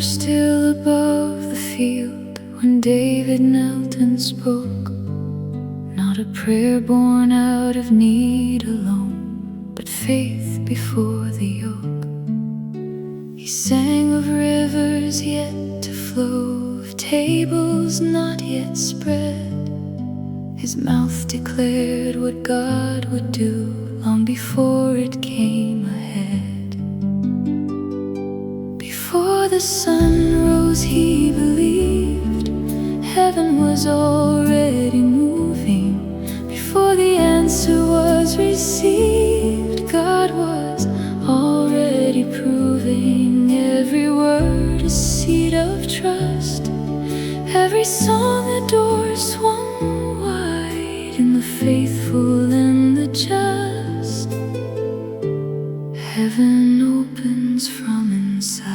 were still above the field when David knelt and spoke. Not a prayer born out of need alone, but faith before the yoke. He sang of rivers yet to flow, of tables not yet spread. His mouth declared what God would do long before it came ahead. Before the sun rose he believed heaven was already moving. Before the answer was received, God was already proving. Every word a seed of trust, every song a door swung wide. In the faithful and the just, heaven opens from inside.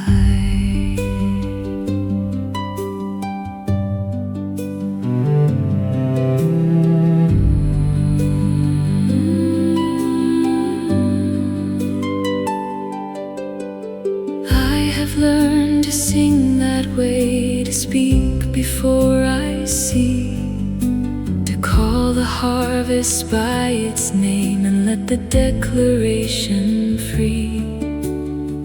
Learn to sing that way, to speak before I see, to call the harvest by its name and let the declaration free.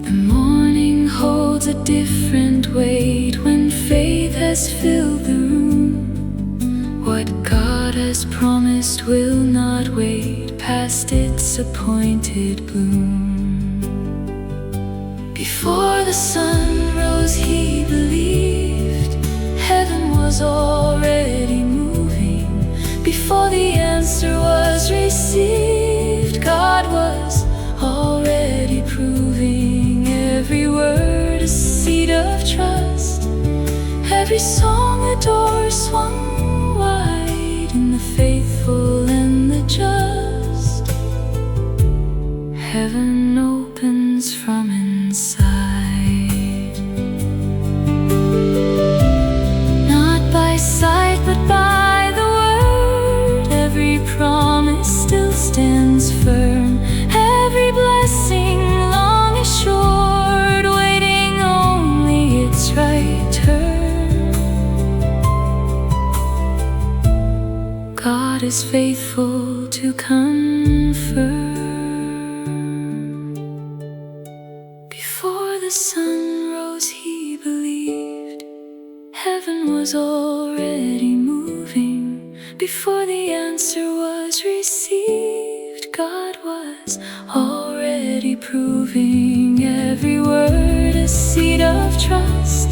The morning holds a different weight when faith has filled the room. What God has promised will not wait past its appointed bloom. Before the sun rose he believed heaven was already moving. Before the answer was received, God was already proving. Every word a seed of trust, every song a door swung wide. In the faithful and the just, heaven opens from inside. Not by sight but by the word, every promise still stands firm. Every blessing long assured, waiting only its right turn. God is faithful to confirm. Before the sun rose he believed heaven was already moving. Before the answer was received, God was already proving. Every word a seed of trust,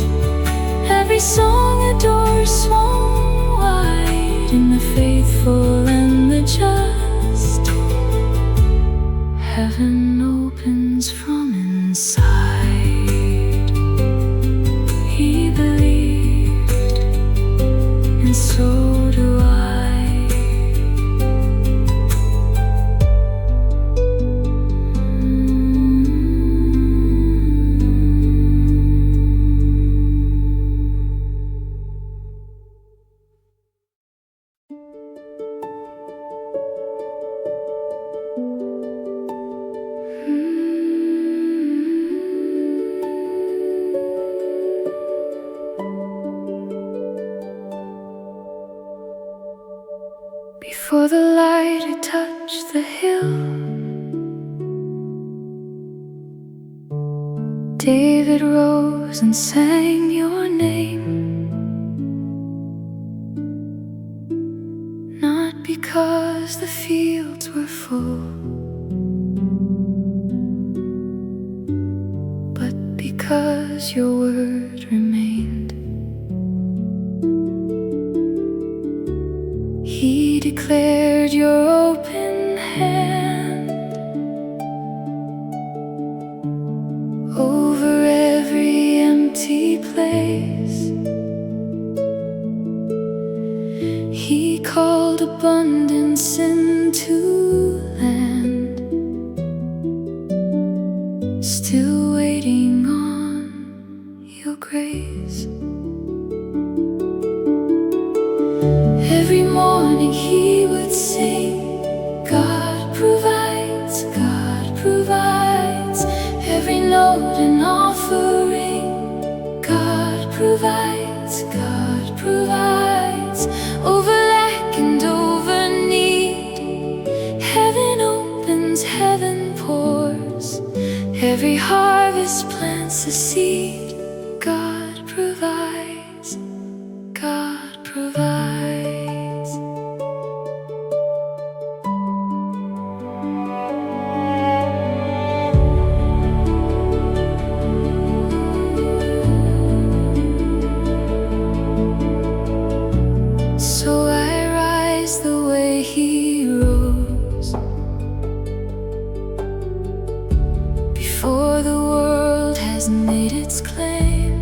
every song a door swung wide. In the faithful and the just, heaven opens from inside. He believed, and so do I. Before the light had touched the hill, David rose and sang your name. Not because the fields were full, but because your word remained. He declared your open hand over every empty place. He called abundance into land, still waiting on your grace. Every morning he would sing, God a seed. God provides, God provides. So I rise the way He rose, before the world has made its claim.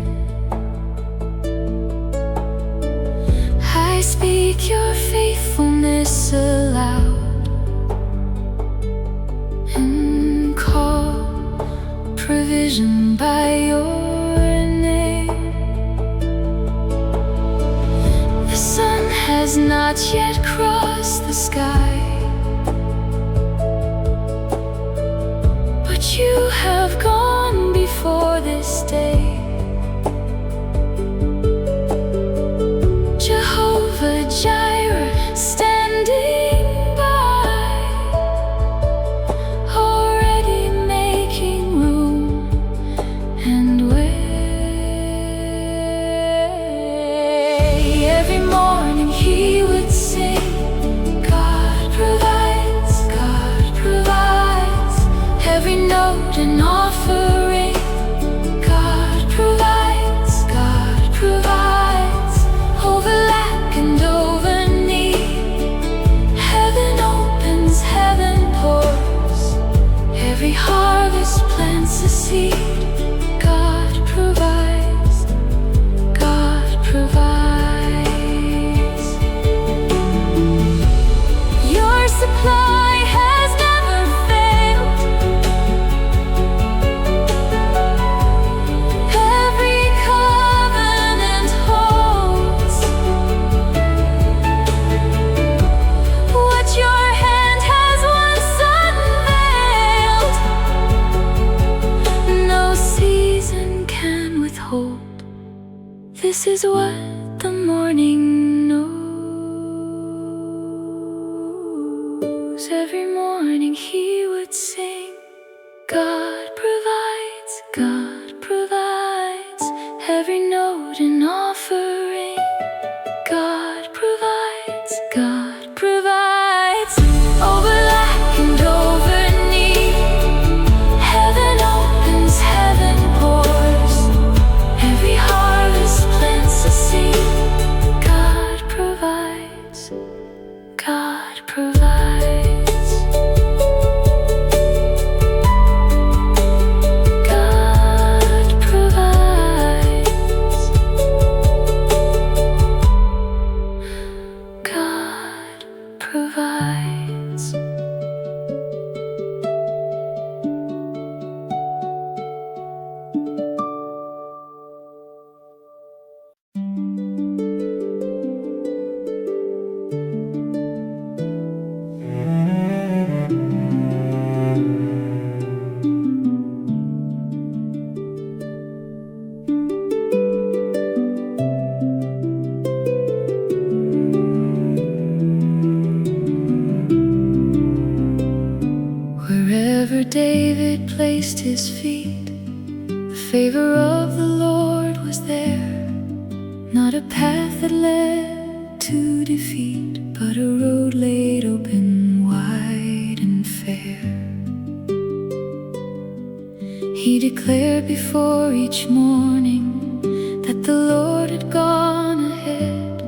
I speak your faithfulness aloud and call provision by your name. The sun has not yet crossed the sky, but you have gone before this day. Jehovah Jireh, standing by, already making room and way. Every morning He would sing, God provides, God provides. Every note an offering, God provides, God provides. Over lack and over need, heaven opens, heaven pours. Every harvest plants a seed. God provides, God provides. Your supply has never failed. Every covenant holds. What your hand has once unveiled, no season can withhold. This is what the morning knows. Every morning He would sing, God provides, God provides. Every note an offering, God provides, God provides. Over lack and over need, heaven opens, heaven pours. Every harvest plants a seed. God provides, God provides. God provides, God provides. Wherever David placed his feet, the favor of the Lord was there. Not a path that led to defeat, but a road laid open, wide and fair. He declared before each morning that the Lord had gone ahead.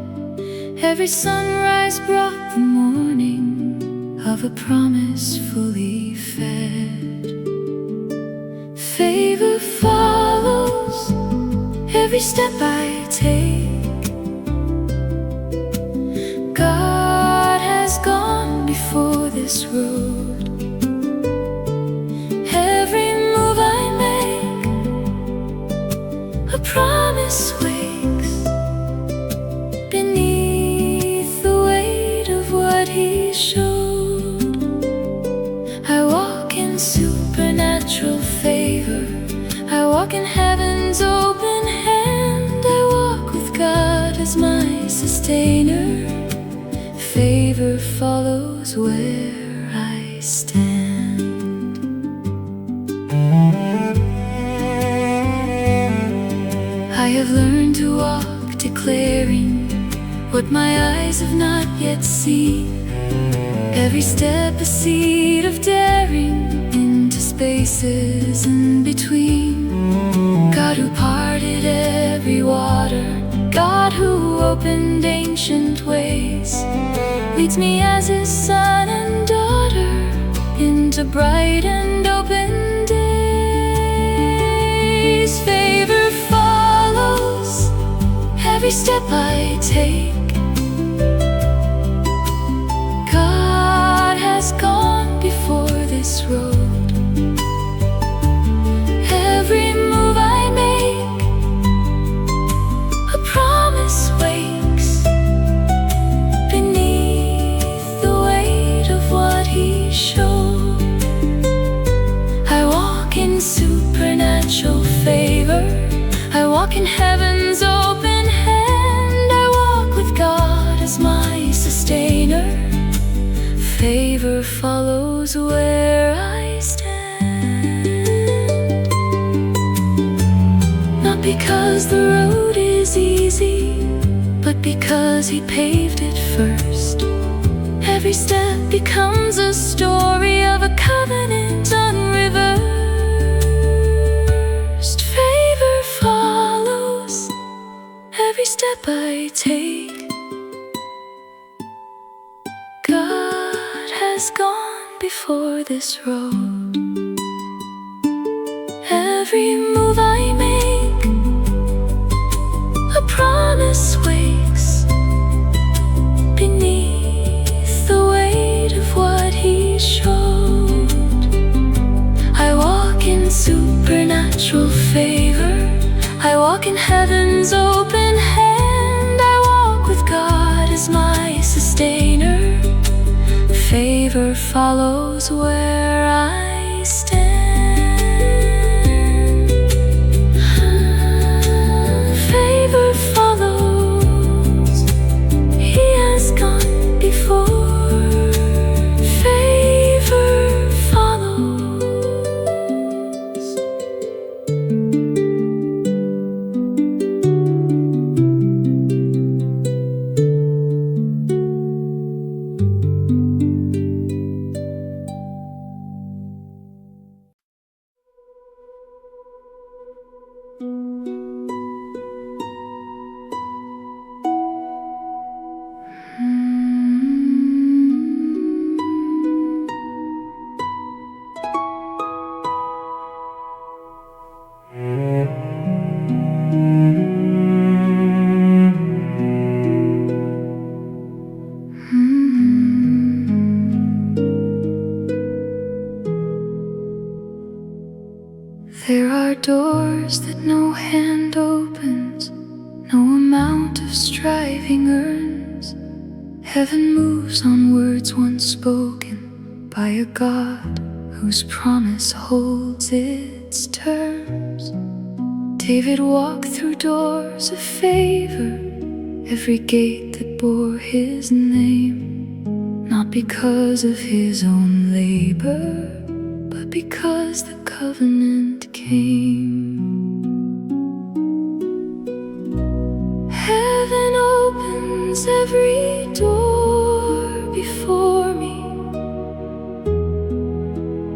Every sunrise brought the morning of a promise fully fed. Favor follows every step I take. God has gone before this road. Every move I make, a promise wakes beneath the weight of what He showed. I walk in supernatural favor. I walk in heaven's open hand. I walk with God as my sustainer. Favor follows where I stand. have learned to walk, declaring what my eyes have not yet seen. Every step a seed of daring into spaces in between. God who parted every water, God who opened ancient ways, leads me as his son and daughter into bright and open days. Favor follows every step I take. God has gone before this road. Every move I make, a promise wakes beneath the weight of what he showed. I walk in supernatural favor, I walk in heaven's open hand. I walk with God as my sustainer. Favor follows where I stand. Not because the road is easy, but because he paved it first. Every step becomes a story of a covenant unreversed. Favor follows every step I take. God has gone before this road. Every move I make, a promise wakes beneath the weight of what he showed. I walk in supernatural favor, I walk in heaven's open hand. I walk with God as my sustainer. Favor follows where I stand. Favor follows, he has gone before. Favor follows. There are doors that no hand opens, no amount of striving earns. Heaven moves on words once spoken by a God whose promise holds its terms. David walked through doors of favor, every gate that bore his name, not because of his own labor, but because the covenant came. Heaven opens every door before me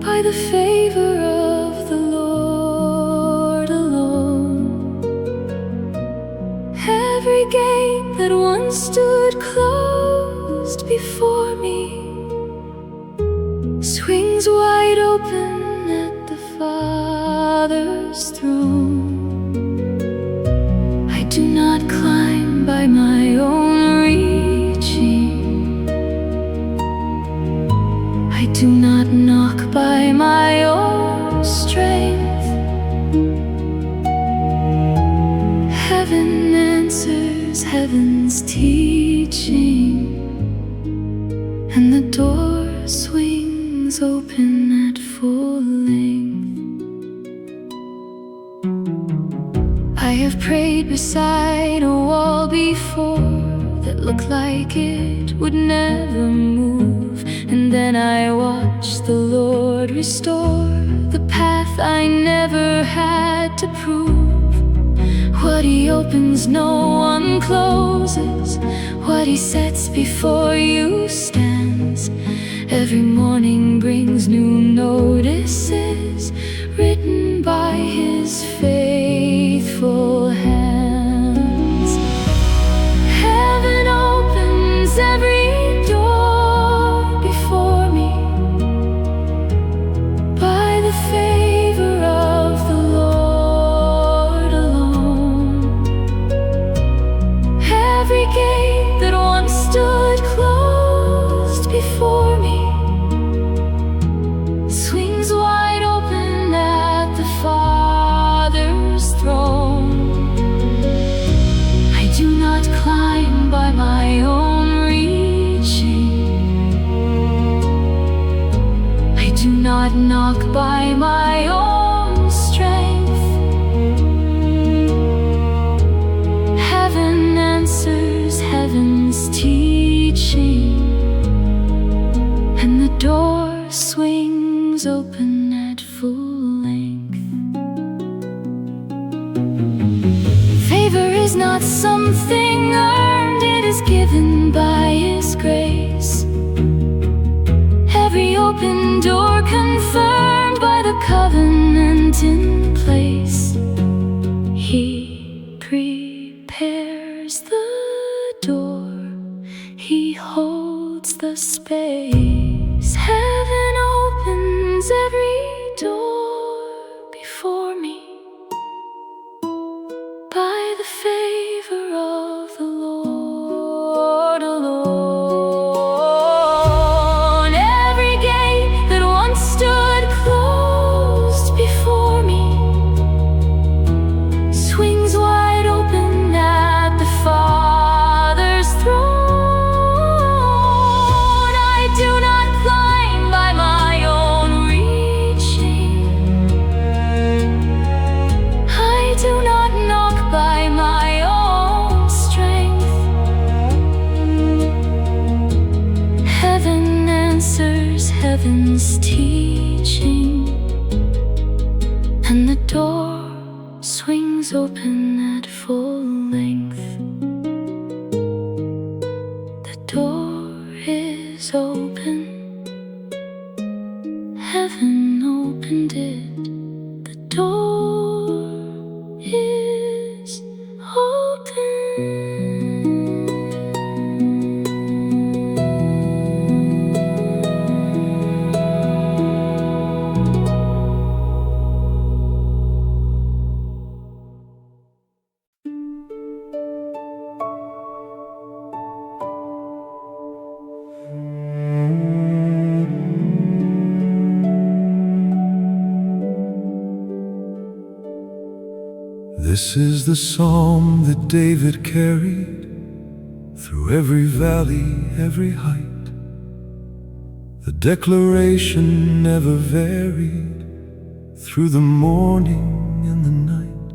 by the favor of the Lord alone. Every gate that once stood closed before me swings wide open at the Father's throne. I do not climb by my own reaching, I do not knock by my own strength. Heaven answers heaven's teaching, and the door swings open at full length. I have prayed beside a wall before that looked like it would never move, and then I watched the Lord restore the path I never had to prove. What he opens, no one closes. What he sets before you stands. Every morning brings new notices, written by his faithful hands. Heaven opens every door before me, by the favor of the Lord alone. Every gate that once stood closed before me swings wide open at the Father's throne. I do not climb by my own reaching. I do not knock by my own strength. Heaven answers heaven's teaching, and the door swings open at full length. Favor is not something earned, it is given by his grace. Every open door confirmed by the covenant in place. He prepares the door, he holds the space. Heaven opens every door before me, by the favor of the Lord alone. Every gate that once stood closed before me swings wide open at the Father's throne. I do not climb by my own reaching. I do not knock by my own strength. Heaven answers heaven's teaching, and the door swings open at full length. The door is open. Heaven opened it. The door is open. This is the psalm that David carried through every valley, every height. The declaration never varied through the morning and the night.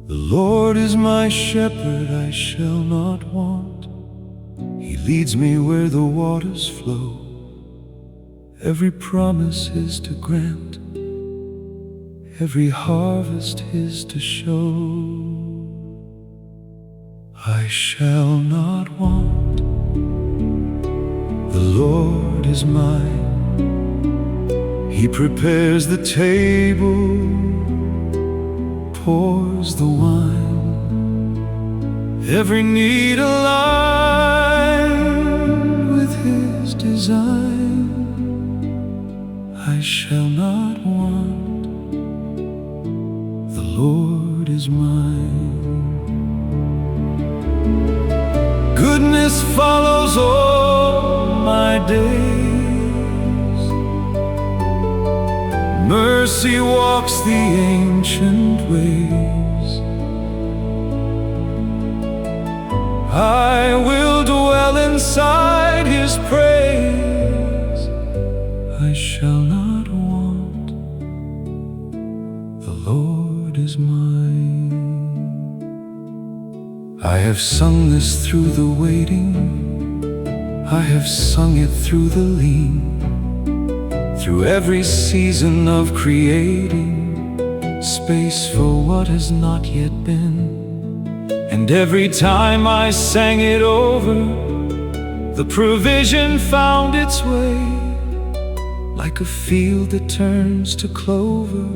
The Lord is my shepherd, I shall not want. He leads me where the waters flow. Every promise is to grant, every harvest is to show. I shall not want. The Lord is mine. He prepares the table, pours the wine, every need aligned with his design. I shall not want. The Lord is mine. Goodness follows all my days. Mercy walks the ancient ways. I will dwell inside his praise. I shall not want. The Lord is mine. I have sung this through the waiting. I have sung it through the lean, through every season of creating. space for what has not yet been. And every time I sang it over, the provision found its way, like a field that turns to clover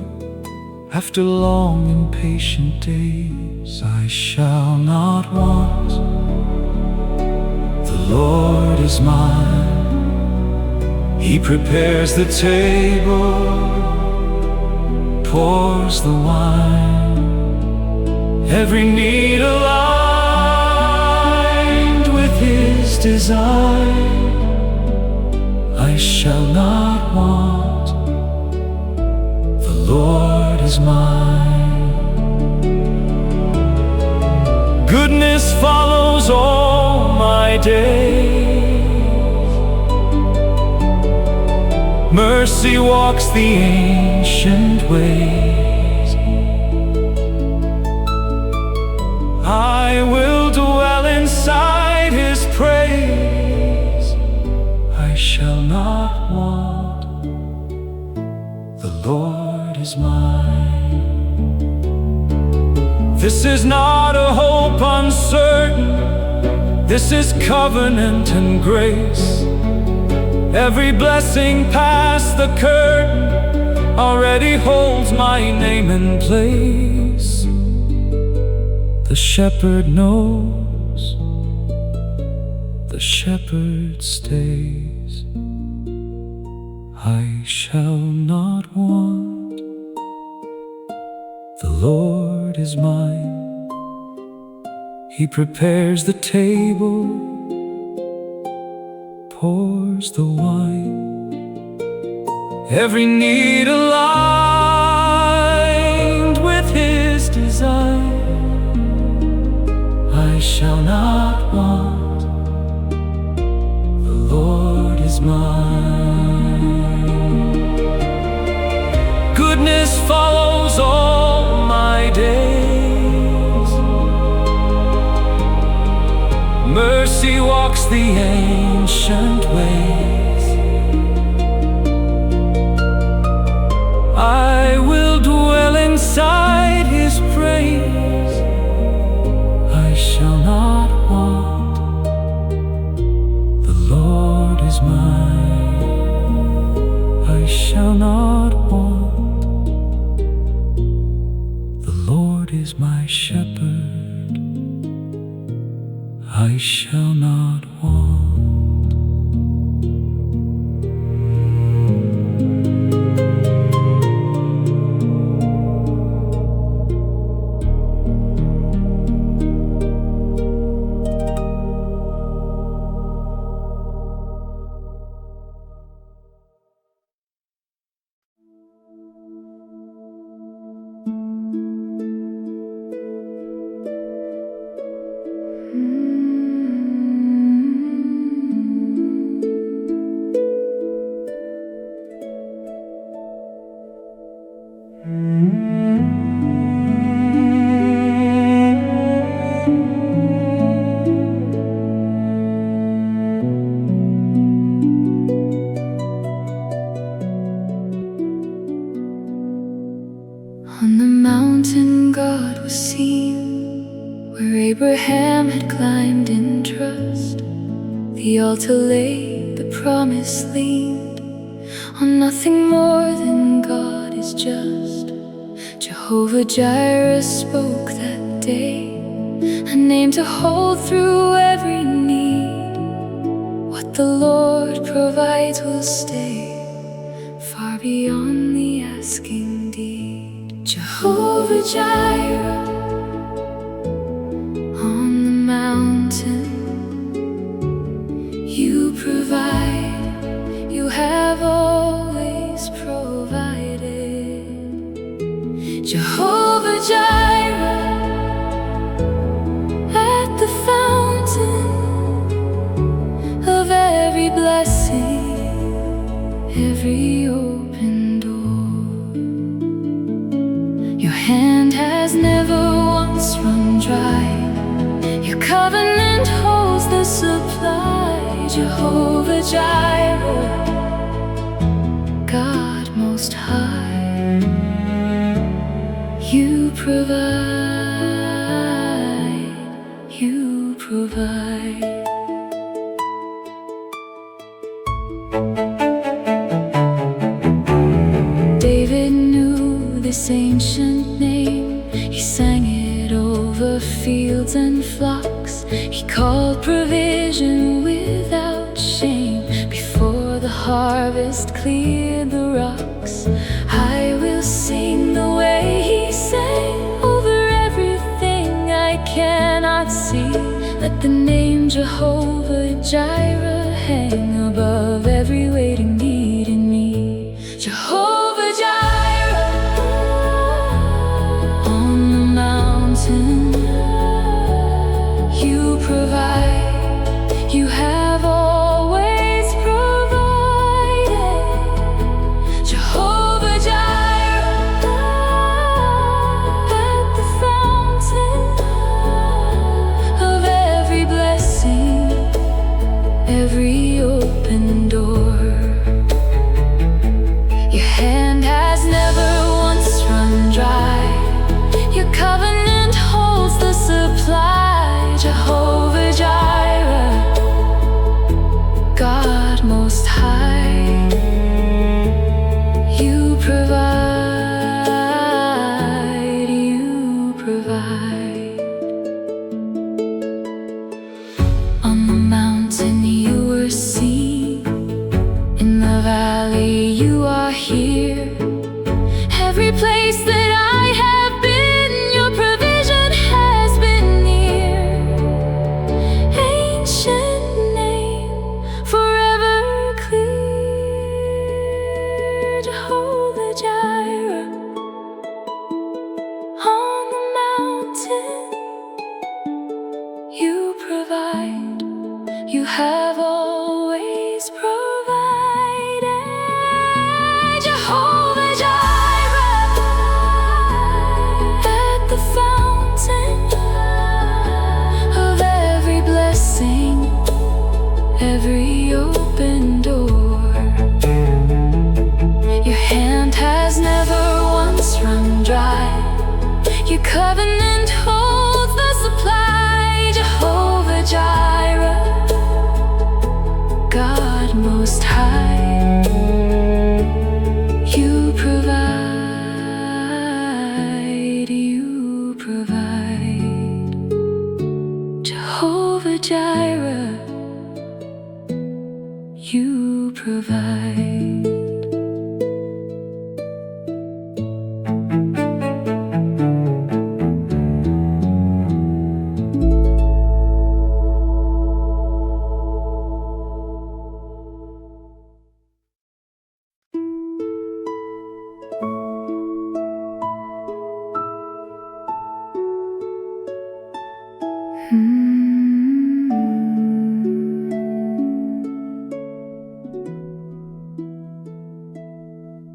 after long impatient days. I shall not want, the Lord is mine. He prepares the table, pours the wine, every need aligned with His design. I shall not want, the Lord is mine. Goodness follows all my days, mercy walks the ancient ways. I will dwell inside His praise. I shall not want, the Lord is mine. This is not a hope uncertain, this is covenant and grace. Every blessing past the curtain already holds my name in place. The shepherd knows, the shepherd stays. I shall not want, the Lord is mine. He prepares the table, pours the wine, every need aligned with His design. I shall not want, the Lord is mine. Goodness follows all my days, mercy walks the ancient ways. I will dwell inside His praise. I shall not want, the Lord is mine. I shall not want, the Lord is my shepherd. I shall not want. On the mountain God was seen, where Abraham had climbed in trust. The altar lay, the promise leaned on nothing more than God is just. Jehovah Jireh spoke that day, a name to hold through every need. What the Lord provides will stay, far beyond the asking deed. Jehovah Jireh, on the mountain, you provide, you have always provided. Jehovah Jireh, at the fountain of every blessing, every open door, your hand has never once run dry. Your covenant holds the supply. Jehovah Jireh, God Most High. you provide. David knew this ancient name. He sang it over fields and flocks. He called provision without shame. Before the harvest cleared the rocks, I will sing the way he sang over everything I cannot see. Let the name Jehovah Jireh hang above every waiting need in me. Jehovah Jireh, on the mountain, you provide. You have always provided. Jehovah Jireh, at the fountain of every blessing, every open door. Your hand has never once run dry. Your covenant holds the supply. Jehovah Jireh, God Most High, you provide, you provide. On the mountain you were seen, in the valley you are here. Every place that I have been, your provision has been near. Ancient name, forever clear. Jehovah Jireh, on the mountain, you provide. You have always provided. Jehovah Jireh, at the fountain of every blessing, every open door. Your hand has never once run dry. Your covenant holds the supply. Jehovah Jireh, God Most High, you provide, you provide. Jehovah Jireh, you provide.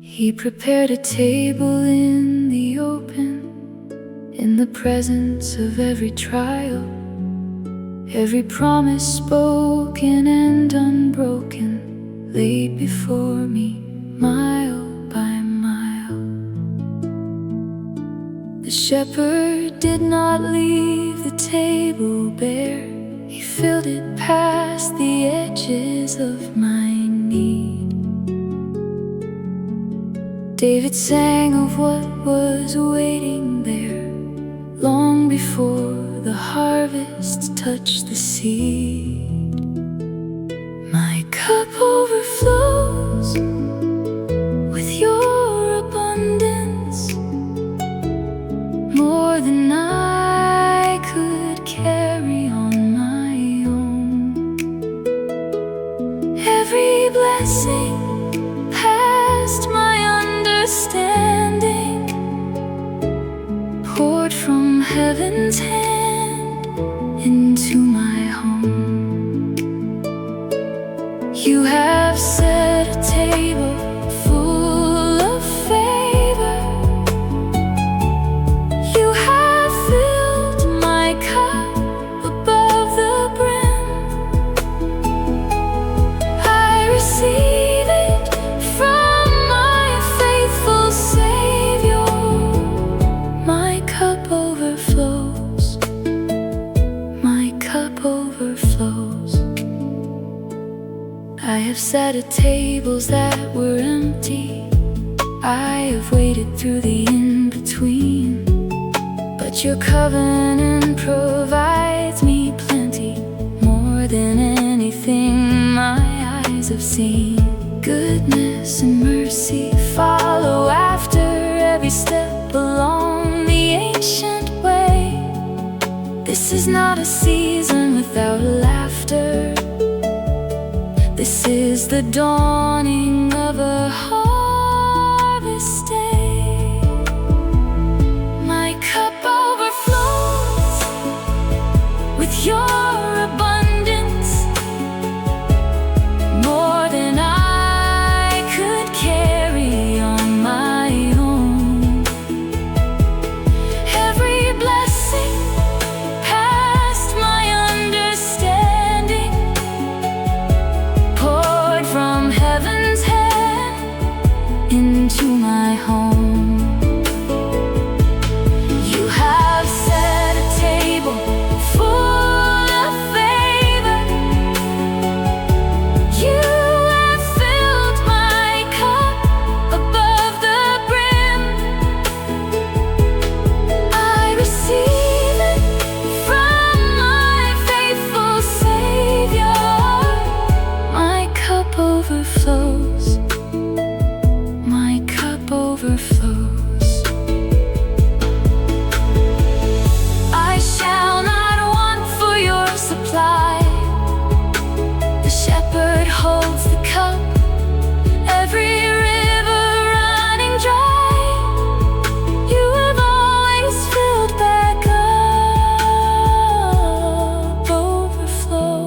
He prepared a table in the open, in the presence of every trial. Every promise spoken and unbroken laid before me, mile by mile. The shepherd did not leave the table bare. He filled it past the edges of my need. David sang of what was waiting there, long before the harvest touched the seed. My cup overflows with your abundance, more than I could carry on my own. Every blessing past my understanding, poured from heaven's hand into my home. You have set a table full of favor. You have filled my cup above the brim. I receive it from my faithful Savior. My cup sat at tables that were empty. I have waited through the in-between, but your covenant provides me plenty, more than anything my eyes have seen. Goodness and mercy follow after every step along the ancient way. This is not a season without laughter. This is the dawning of a harvest day. My cup overflows with your abundance, more than I could carry on my own. Every blessing past my understanding, poured from heaven's hand into my home. You have set a table full of favor. You have filled my cup above the brim. I receive it from my faithful Savior. My cup overflows. My cup overflows. I shall not want for your supply. The shepherd holds the cup, every river running dry. You have always filled back up. Overflow,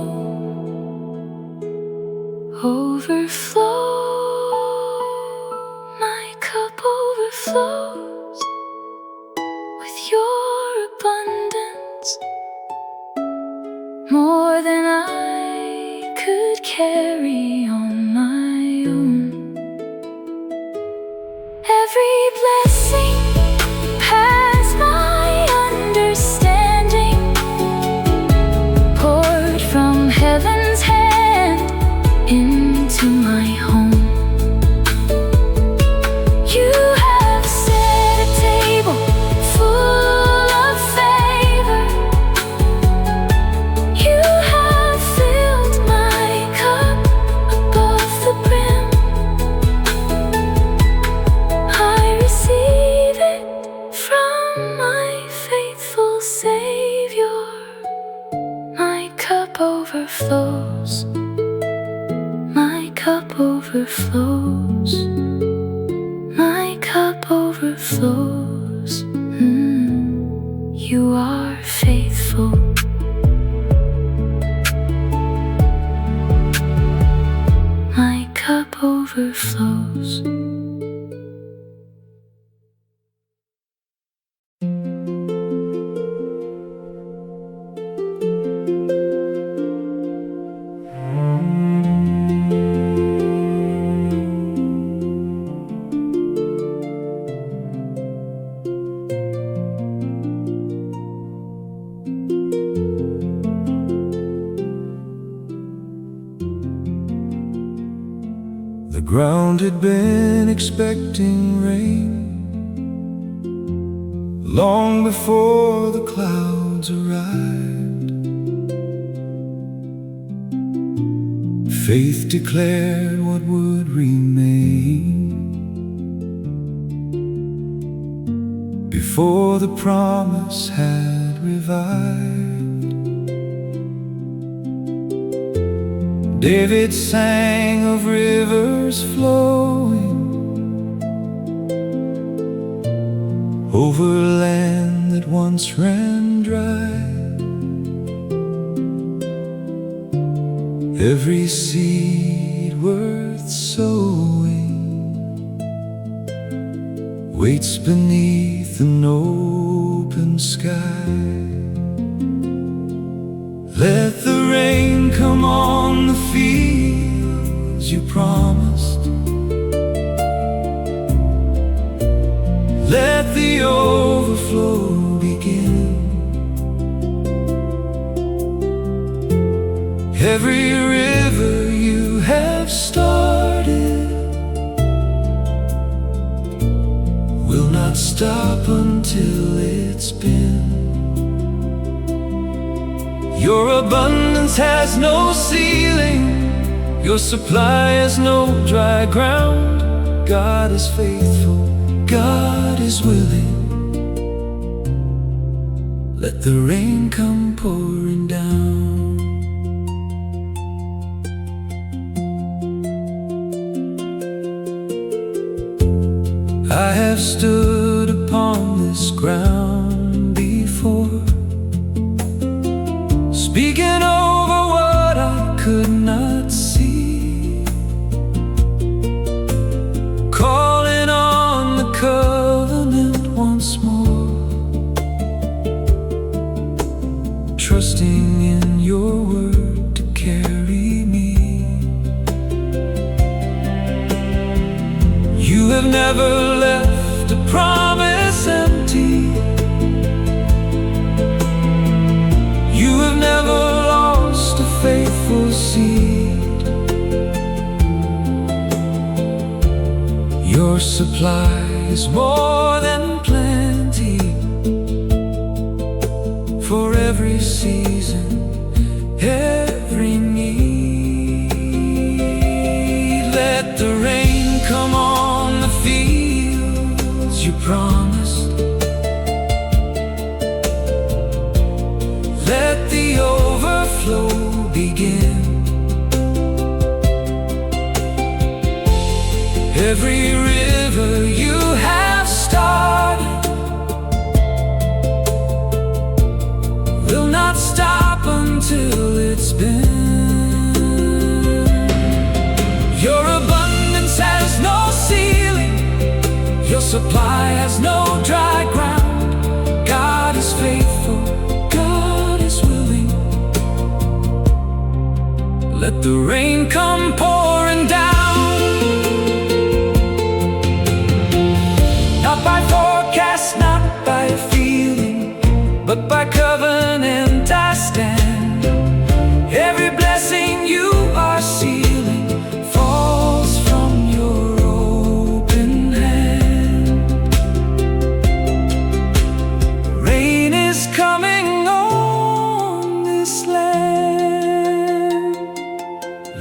overflow. My cup overflows with your abundance, more than I could carry on my own. Every blessing past my understanding, poured from heaven's hand into my home. You have set a table full of favor. You have filled my cup above the brim. I receive it from my faithful Savior. My cup overflows. My cup overflows. My cup overflows. You are faithful. My cup overflows. The ground had been expecting rain long before the clouds arrived. Faith declared what would remain before the promise had revived. David sang of rivers flowing over land that once ran dry. Every seed worth sowing waits beneath an open sky. Let the rain come on the fields you promised. Let the overflow begin. Every river you have started will not stop until it's been. Your abundance has no ceiling, your supply has no dry ground. God is faithful, God is willing. Let the rain come pouring down. I have stood upon this ground before, speaking over what I could not see, calling on the covenant once more, trusting in your word to carry me. You have never left a promise empty. You have never lost a faithful seed. Your supply is more than plenty for every season, every need. Let the rain come on the fields you promised. Let the overflow begin. Every river you have started will not stop until it's been. Your abundance has no ceiling, your supply has no dry ground. God is faithful, God is willing. Let the rain come pouring down. Not by forecast, not by feeling, but by covenant I stand. Every blessing you are sealing falls from your open hand. Rain is coming on this land.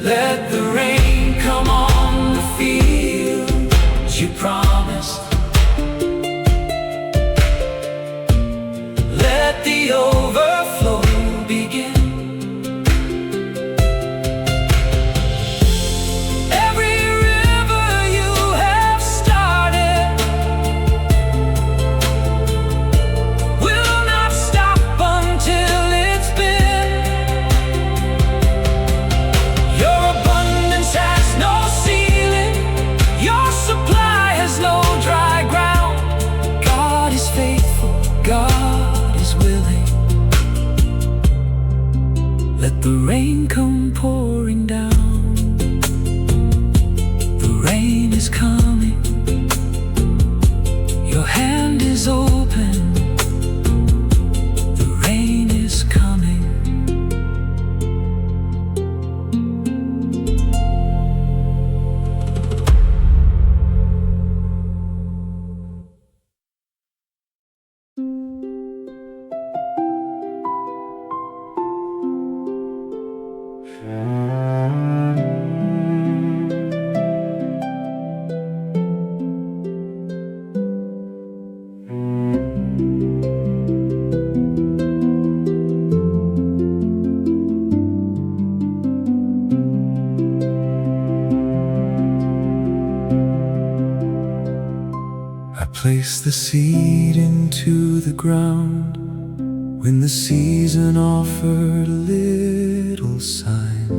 Let the rain come on the fields you promised. Let the overflow begin. Every river you have started will not stop until it's been. Your abundance has no ceiling, your supply has no dry ground. God is faithful, God is willing. Let the rain come pouring down. The rain is coming, your hand is open. The rain is coming. I place the seed into the ground when the season offered a little sign.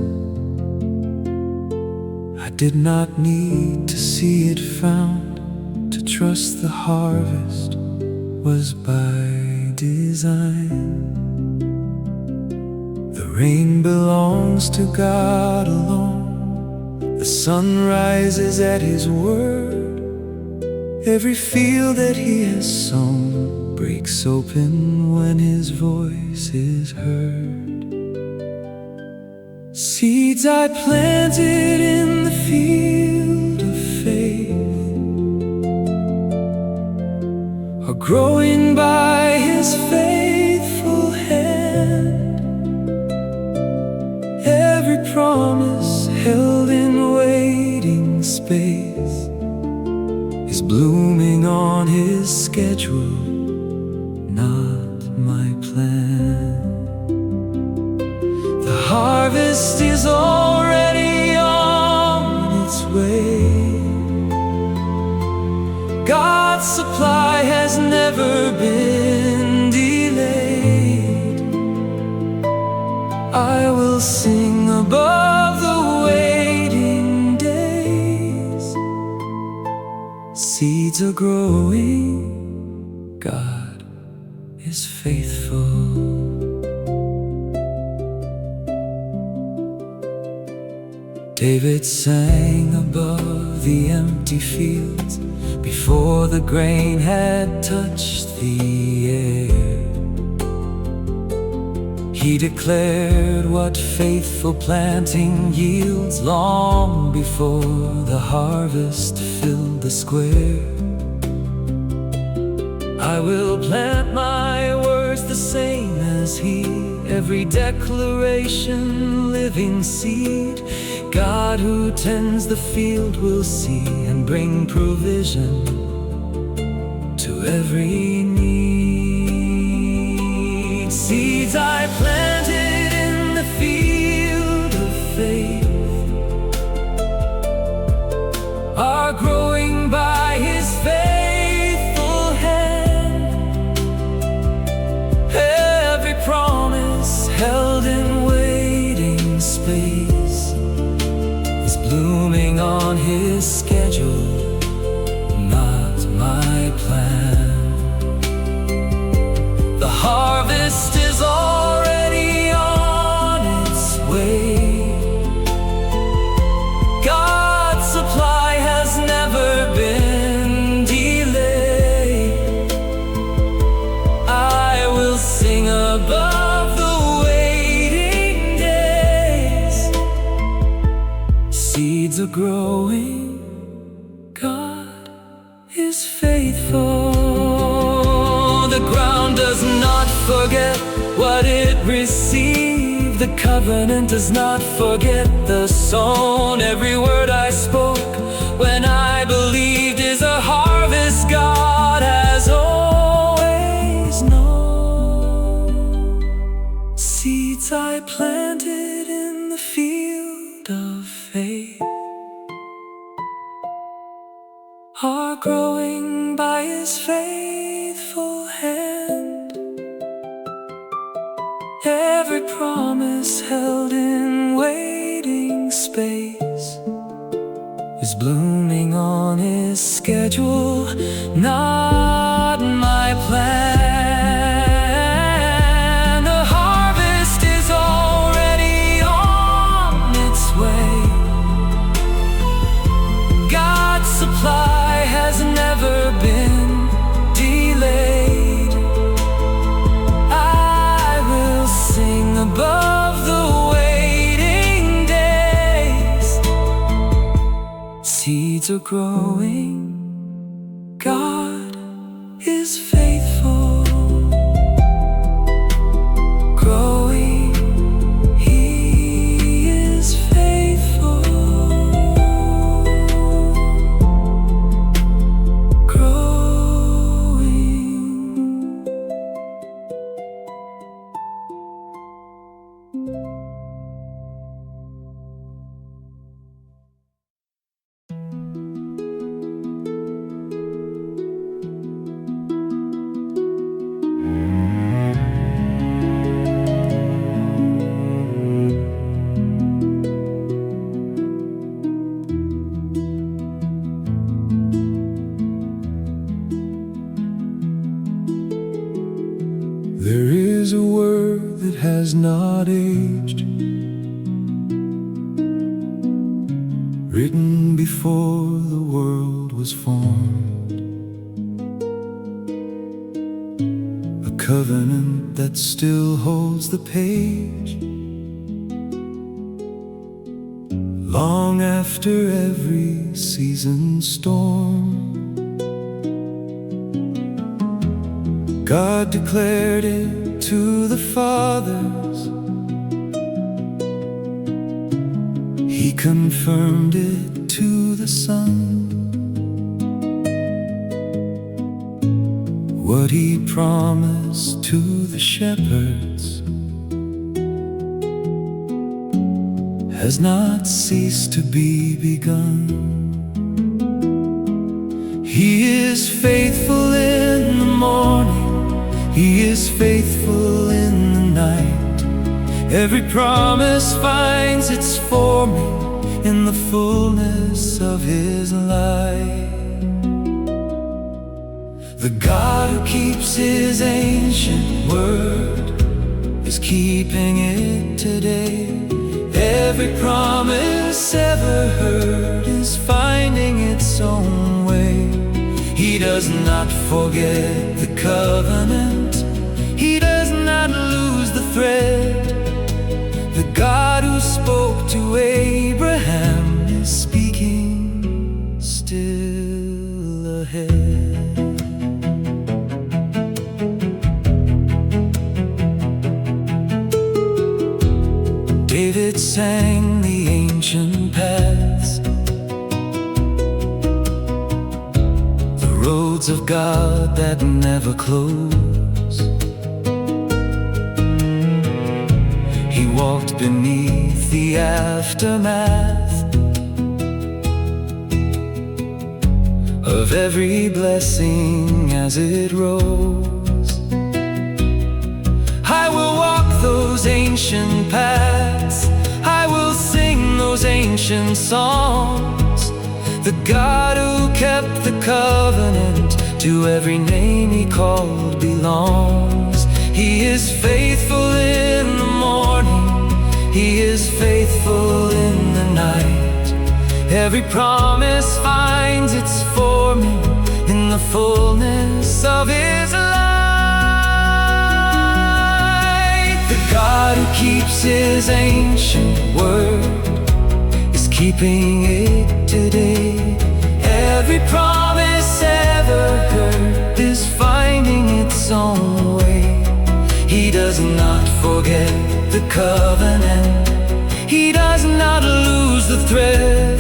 I did not need to see it found, to trust the harvest was by design. The rain belongs to God alone. The sun rises at His word. Every field that He has sown breaks open when His voice is heard. Seeds I planted in the field of faith are growing by His faithful hand. Every promise held in waiting space is blooming on His schedule, not my plan. The harvest is already on its way. God's supply has never been delayed. I will sing above the waiting days. Seeds are growing, God is faithful. David sang above the empty fields before the grain had touched the air. He declared what faithful planting yields long before the harvest filled the square. I will plant my words the same as He, every declaration living seed. God who tends the field will see and bring provision to every need. Seeds I planted in the field of faith are growing by His faithful hand. Every promise held in waiting space is blooming on His schedule, not my plan. The harvest is already on its way. God's supply has never been delayed. I will sing above the waiting days. Seeds are growing, God is faithful. The ground does not forget what it received. The covenant does not forget the sown. Every word I spoke when I believed is a harvest God has always known. Seeds I planted in the field of faith are growing by His faithful hand. Every promise held in waiting space is blooming on His schedule, not my plan. The harvest is already on its way. God's supply has never been delayed. I will sing above the waiting days. Seeds are growing, God is faithful. Growing, He is faithful. There is a word that has not aged, written before the world was formed, a covenant that still holds the page, long after every season's storm. God declared it to the fathers, He confirmed it to the Son. What He promised to the shepherds has not ceased to be begun. He is faithful in the morning, He is faithful in the night. Every promise finds its forming in the fullness of His light. The God who keeps His ancient word is keeping it today. Every promise ever heard is finding its own way. He does not forget the covenant, He does not lose the thread. The God who spoke to Abraham is speaking still ahead. David sang the ancient paths, the roads of God that never close. He walked beneath the aftermath of every blessing as it rose. I will walk those ancient paths, I will sing those ancient songs. The God who kept the covenant, to every name He called belongs. He is faithful in the morning, He is faithful in the night. Every promise finds its forming in the fullness of His light. The God who keeps His ancient word is keeping it today. Every promise ever heard is finding its own way. He does not forget the covenant, He does not lose the thread.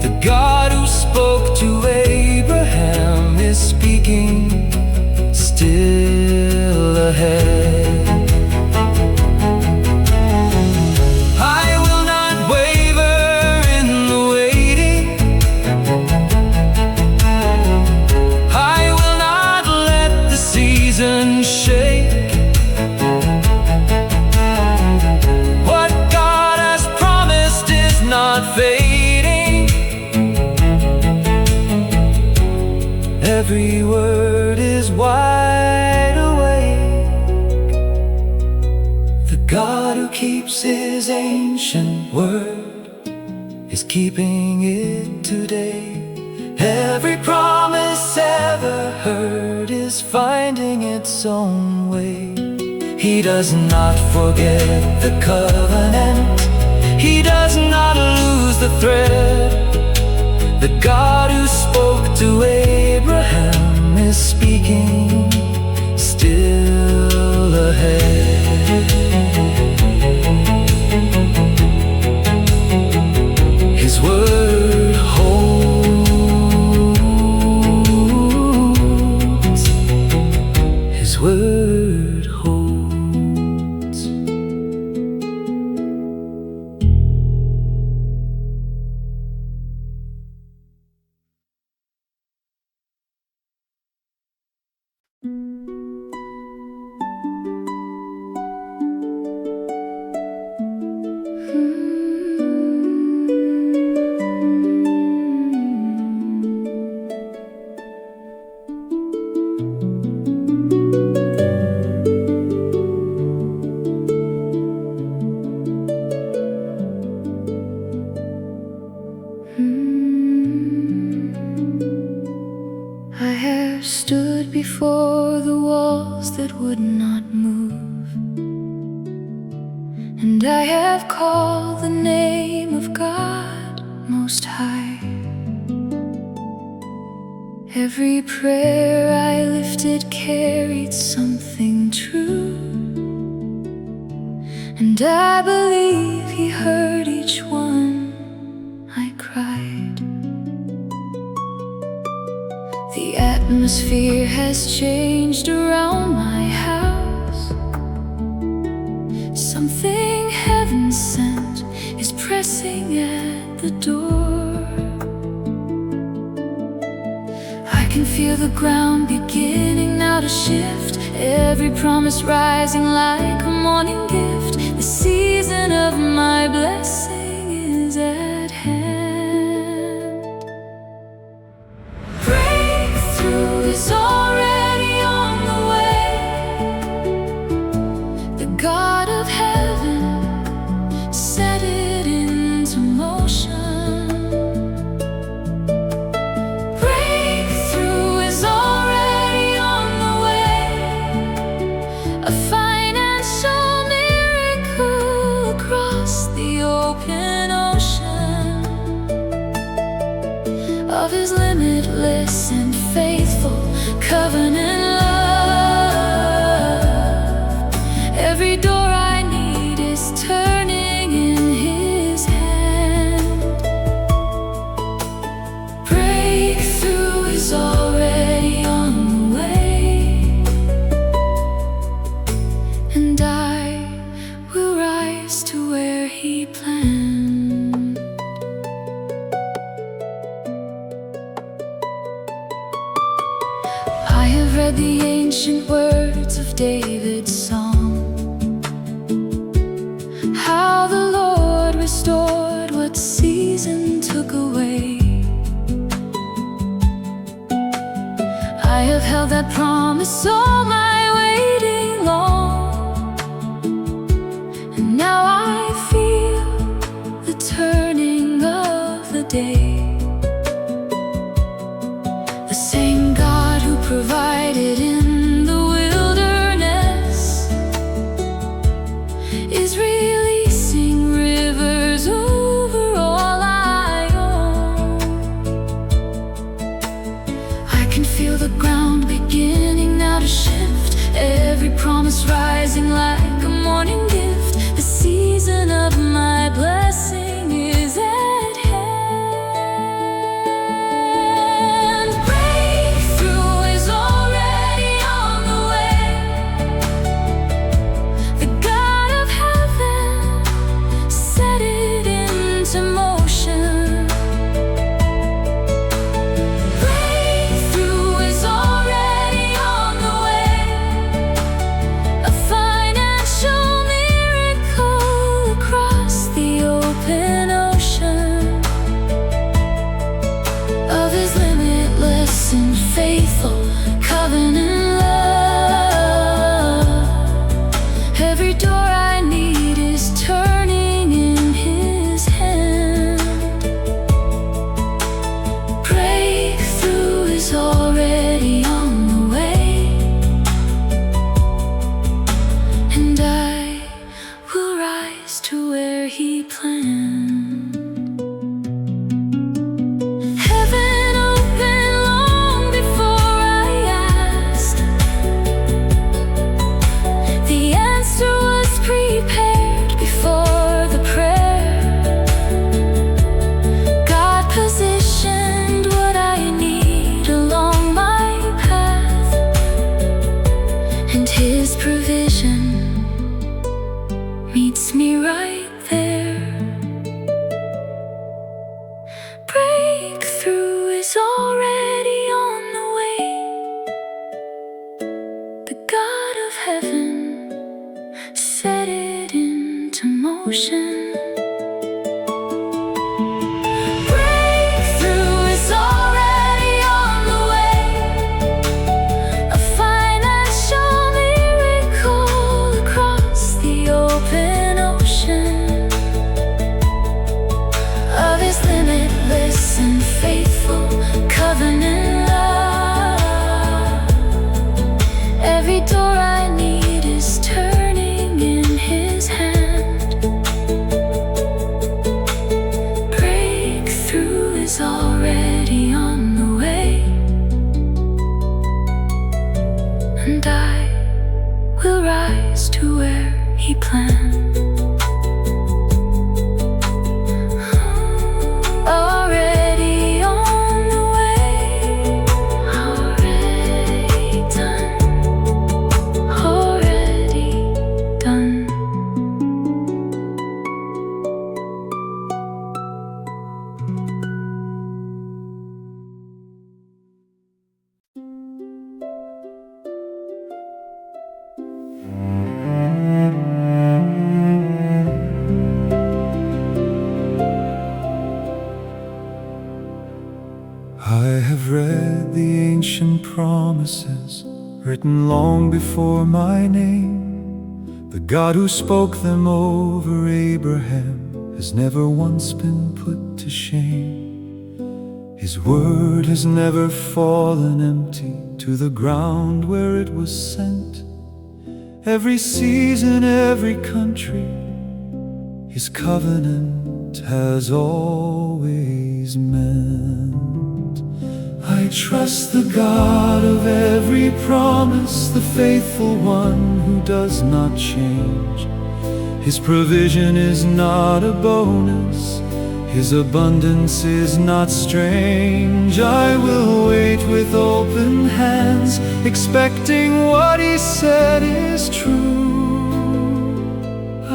The God who spoke to Abraham is speaking still ahead. I will not waver in the waiting, I will not let the season shake. What God has promised is not fading. Every word is wide awake. The God who keeps His ancient word is keeping it today. Every promise ever heard is finding its own way. He does not forget the covenant, He does not lose the thread. The God who spoke to Abraham is speaking still ahead. His word holds, His word holds. I have stood before the walls that would not move, and I have called the name of God. Most High. Every prayer I lifted carried something true, and I believe He heard each one I cried. The atmosphere has changed around my house. Something heaven sent is pressing at the door. I can feel the ground beginning now to shift, every promise rising like a morning gift. The season of my blessing is at hand. Breakthrough is already on the way. The God of heaven set it into motion. A financial miracle across the open ocean of His limitless and faithful covenant love. Every door I need is turning in His hand. Breakthrough is already on the way, and I will rise to where He planned. I have read the ancient words of David's song, how the Lord restored what season took away. I have held that promise all my waiting long, and now I feel the turning of the day. The same God who provided in the wilderness is releasing rivers over all I own. I can feel the ground beginning now to shift, every promise rising like a morning gift. The season of my blessing is at hand. Breakthrough is already on the way. The God of heaven set it into motion. Breakthrough is already on the way. A financial miracle across the open ocean of His limitless and faithful covenant love. Every door I need is turning in His hand. Breakthrough is already on the way, and I will rise to where He planned. Heaven opened long before I asked. The answer was prepared before the prayer. God positioned what I need along my path, and His provision meets me right there. Breakthrough is already on the way. The God of heaven set it into motion. Breakthrough is already on the way. A financial miracle across the open ocean of His limitless and faithful covenant love. Every door I need is turning in His hand. Breakthrough already on the way, and I will rise to where He planned. Already on the way, already done, already done. I have read the ancient promises written long before my name. The God who spoke them over Abraham has never once been put to shame. His word has never fallen empty to the ground where it was sent. Every season, every country, His covenant has always meant. I trust the God of every promise, the faithful one who does not change. His provision is not a bonus, His abundance is not strange. I will wait with open hands, expecting what He said is true.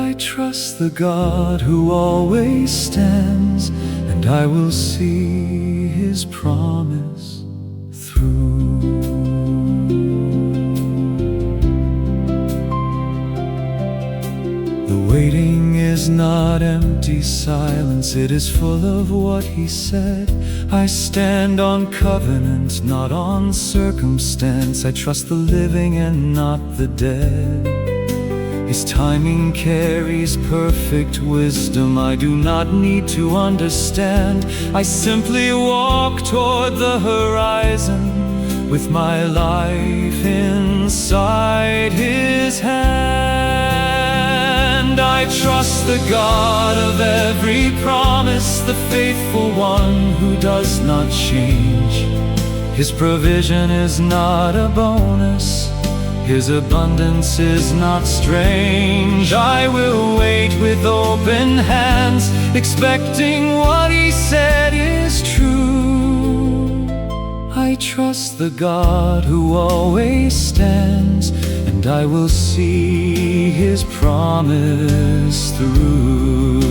I trust the God who always stands, and I will see His promise through. The waiting is not empty silence, it is full of what He said. I stand on covenant, not on circumstance. I trust the living and not the dead. His timing carries perfect wisdom. I do not need to understand. I simply walk toward the horizon with my life inside His hand. I trust the God of every promise, the faithful one who does not change. His provision is not a bonus, His abundance is not strange. I will wait with open hands, expecting what He said is true. I trust the God who always stands, and I will see His promise through.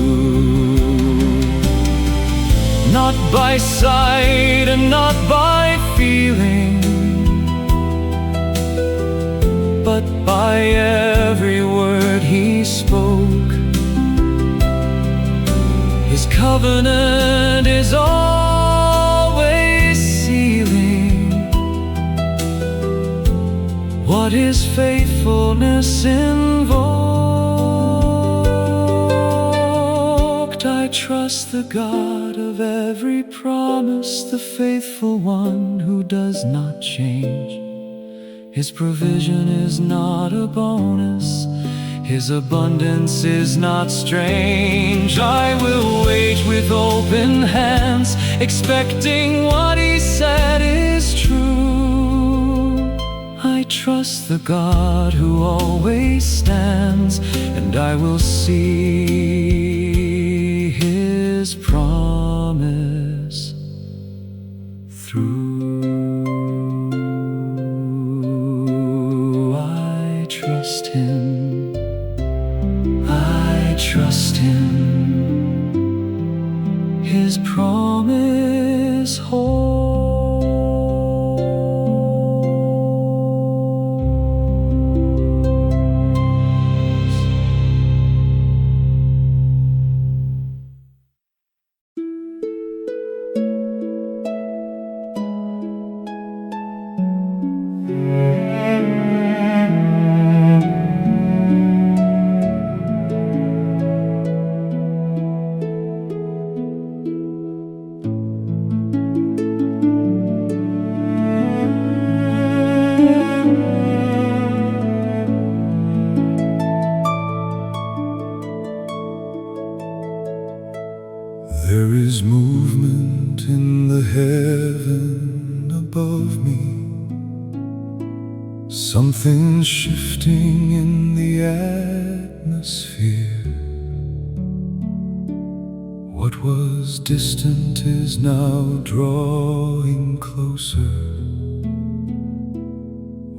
Not by sight and not by feeling, but by every word He spoke. His covenant is always sealing what His faithfulness invoked. I trust the God of every promise, the faithful one who does not change. His provision is not a bonus, His abundance is not strange. I will wait with open hands, expecting what He said is true. I trust the God who always stands, and I will see His promise through. Trust Him, I trust Him, His promise holds. the heaven above me. Something's shifting in the atmosphere. What was distant is now drawing closer.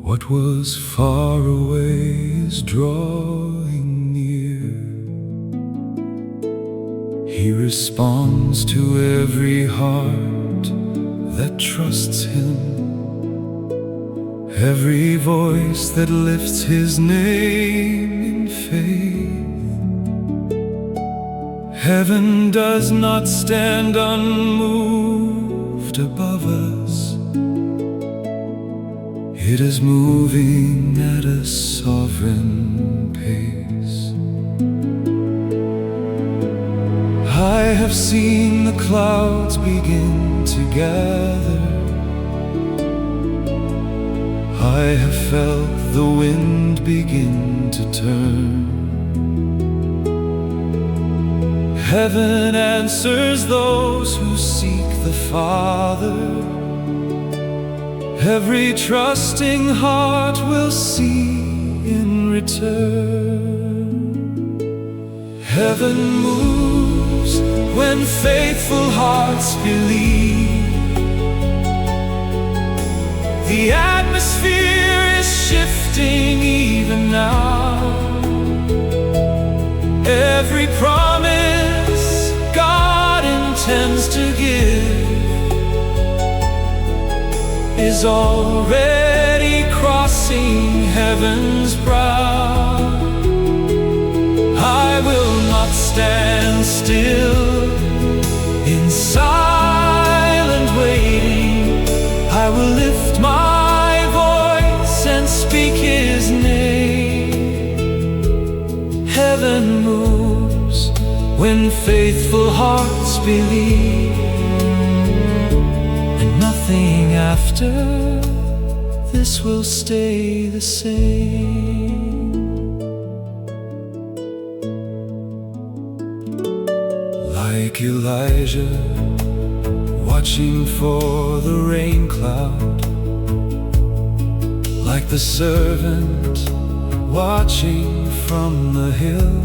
What was far away is drawing near. He responds to every heart that trusts Him, every voice that lifts His name in faith. Heaven does not stand unmoved above us. It is moving at a sovereign pace. I have seen the clouds begin to gather. I have felt the wind begin to turn. Heaven answers those who seek the Father. Every trusting heart will see in return. Heaven moves when faithful hearts believe. The atmosphere is shifting even now. Every promise God intends to give is already crossing heaven's brow. I will not stand still in silent waiting. I will lift my voice and speak His name. Heaven moves when faithful hearts believe. Nothing after this will stay the same. Like Elijah, watching for the rain cloud. Like the servant, watching from the hill.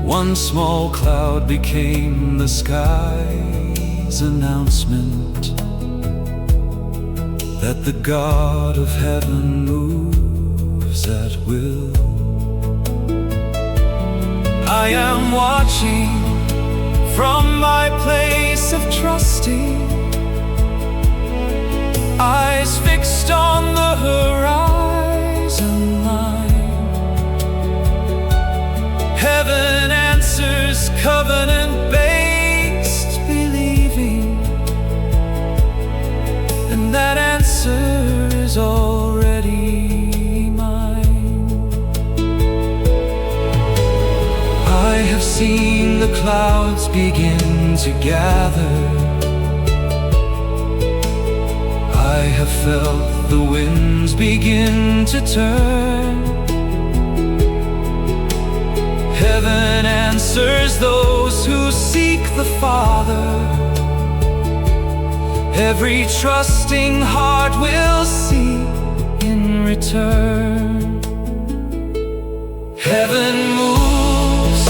One small cloud became the sky's announcement that the God of heaven moves at will. I am watching from my place of trusting, eyes fixed on the horizon line. Heaven answers covenant-based believing, and that answer is already mine. I have seen the clouds begin to gather. I have felt the winds begin to turn. Heaven answers those who seek the Father. Every trusting heart will see in return. Heaven moves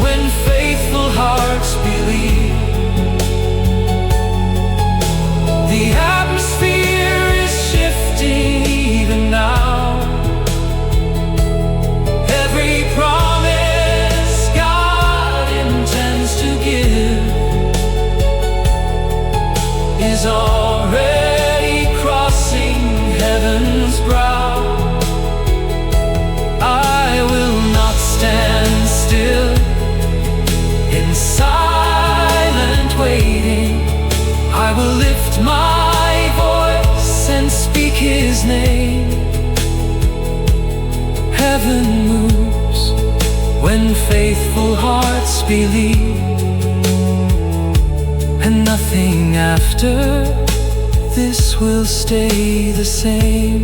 when faithful hearts believe. The atmosphere is shifting even now. Every promise God intends to give is already crossing heaven's brow. I will not stand still in silent waiting. I will lift my voice and speak His name. Heaven moves when faithful hearts believe, and nothing after this will stay the same.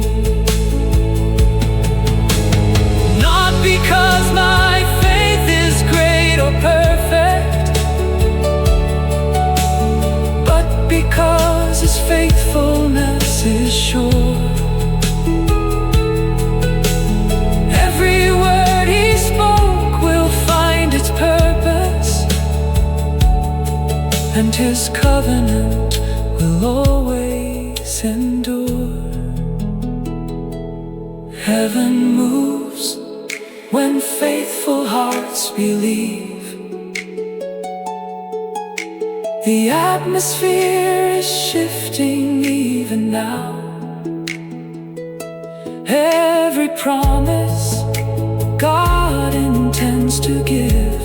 Not because my faith is great or perfect, because His faithfulness is sure. Every word He spoke will find its purpose, and His covenant will always endure. Heaven moves when faithful hearts believe. The atmosphere is shifting even now. Every promise God intends to give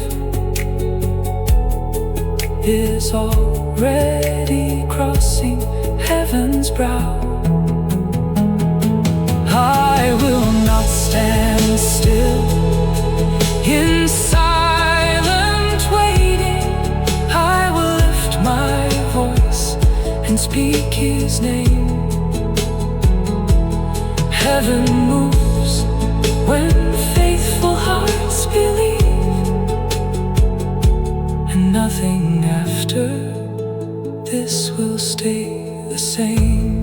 is already crossing heaven's brow. I will not stand still in silent waiting. I will lift my voice and speak His name. Heaven moves when faithful hearts believe, and nothing after this will stay the same.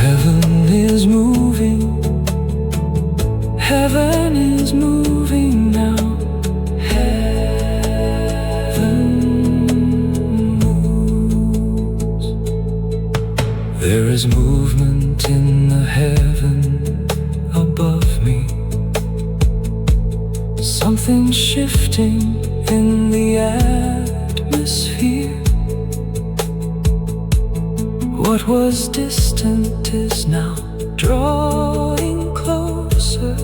Heaven is moving, heaven is moving now. Heaven moves. There is movement in the heaven above me, something shifting in the atmosphere. What was distant is now drawing closer.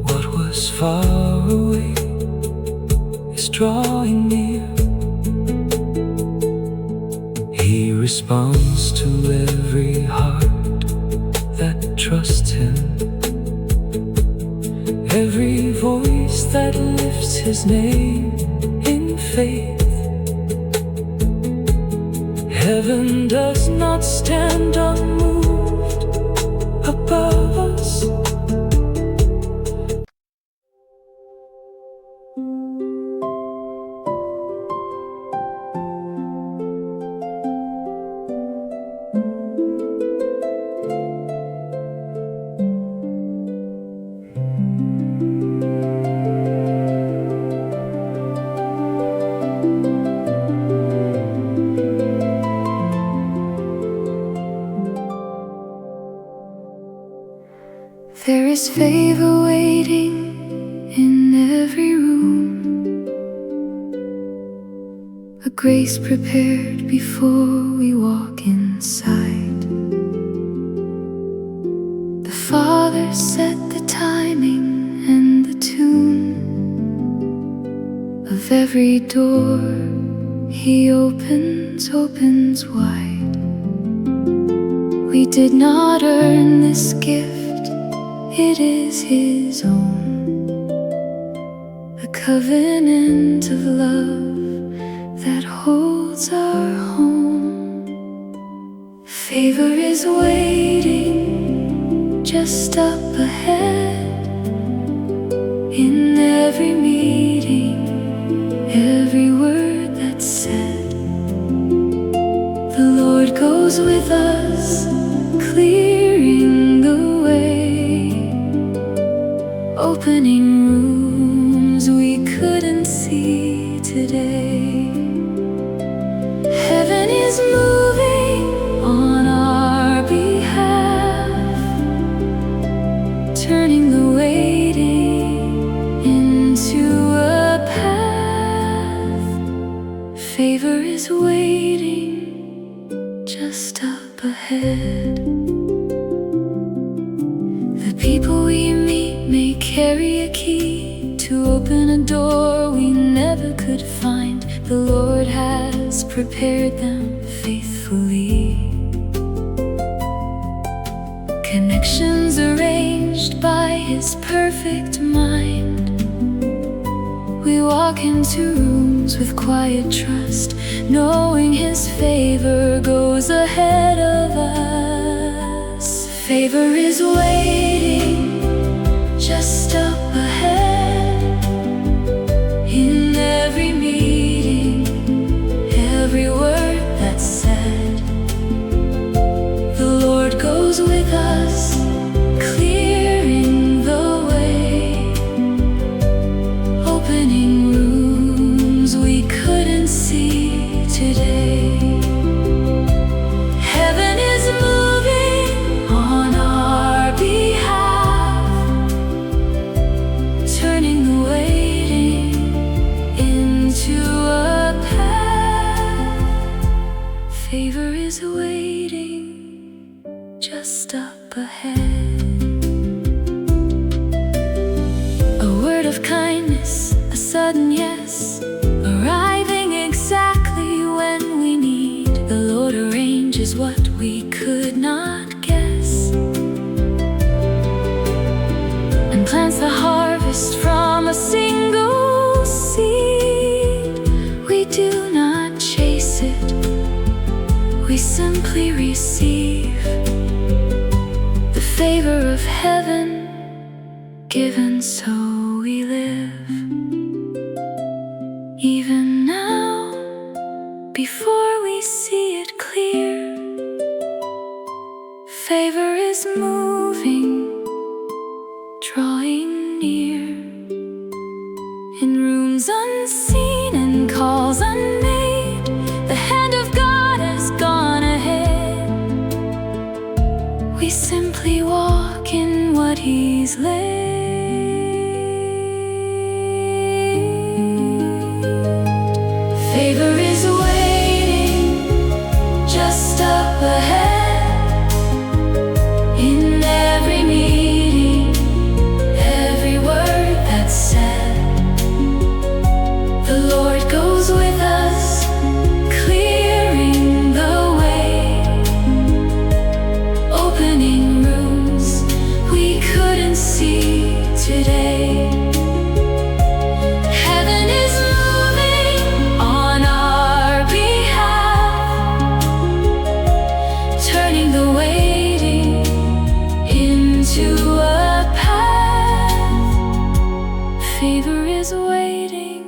What was far away is drawing near. He responds to every heart that trusts Him, every voice that lifts His name in faith. Heaven does not stand unmoved above us. There is favor waiting in every room, a grace prepared before we walk inside. The Father set the timing and the tune of every door He opens wide. We did not earn this gift, it is His own, a covenant of love that holds our home. Favor is waiting just up ahead, in every meeting, every word that's said. The Lord goes with us, clearing the way, opening rooms we couldn't see today. Heaven is moving on our behalf, turning the waiting into a path. Favor is waiting just up ahead. The people we meet may carry a key to open a door we never could find. The Lord has prepared them faithfully. Connections arranged by His perfect mind. We walk into rooms with quiet trust, knowing His favor goes ahead of us. Favor is waiting just up ahead, in every sudden yes, arriving exactly when we need. The Lord arranges what we could not guess, and plants the harvest from a single seed. We do not chase it, we simply receive the favor of heaven given, so we live. Even now, before we see it clear, favor is moving, drawing near, in rooms unseen and calls unmade. The hand of God has gone ahead. We simply walk in what He's laid. Favor is waiting just up ahead, in every meeting, every word that's said. The Lord goes with us, clearing the way, opening rooms we couldn't see today. Heaven is moving on our behalf, turning the waiting into a path. Favor is waiting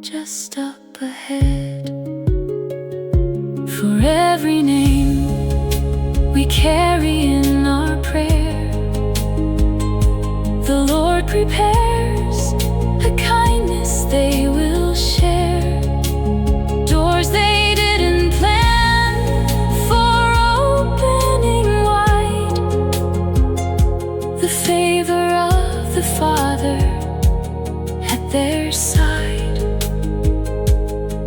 just up ahead. For every name we carry in our prayer, the Lord prepares a kindness they will share. Doors they didn't plan for opening wide, the favor of the Father at their side.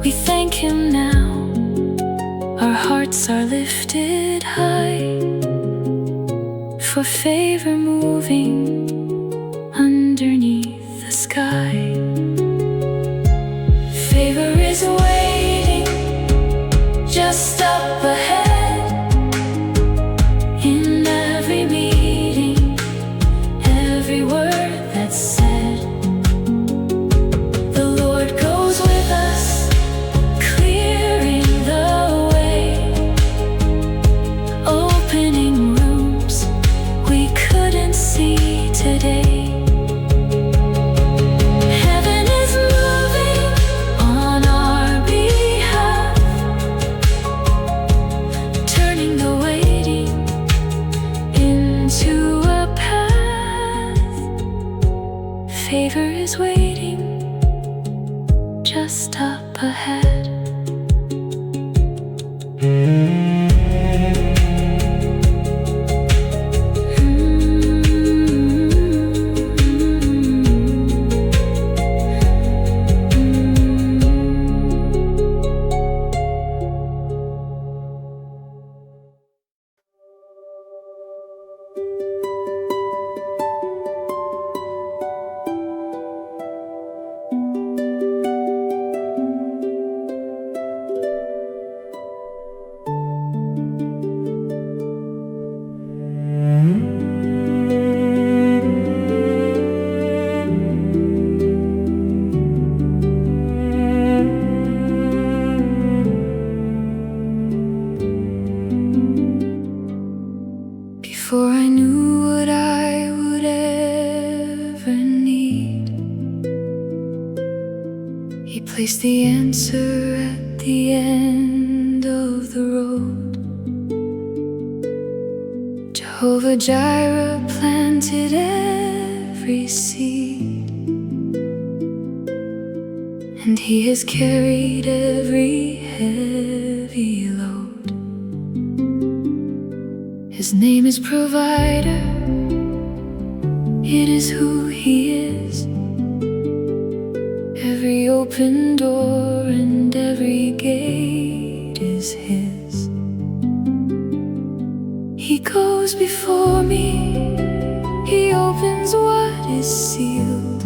We thank Him now, our hearts are lifted high, for favor moving underneath the sky. Favor is waiting just up ahead, in every meeting, every word that's said. The Lord goes with us, clearing the way, opening rooms we couldn't see today. Heaven is moving on our behalf, turning the waiting into a path. Favor is waiting just up ahead. Before I knew what I would ever need, He placed the answer at the end of the road. Jehovah Jireh planted every seed, and He has carried every heavy load. His name is Provider, it is who He is. Every open door and every gate is His. He goes before me, He opens what is sealed.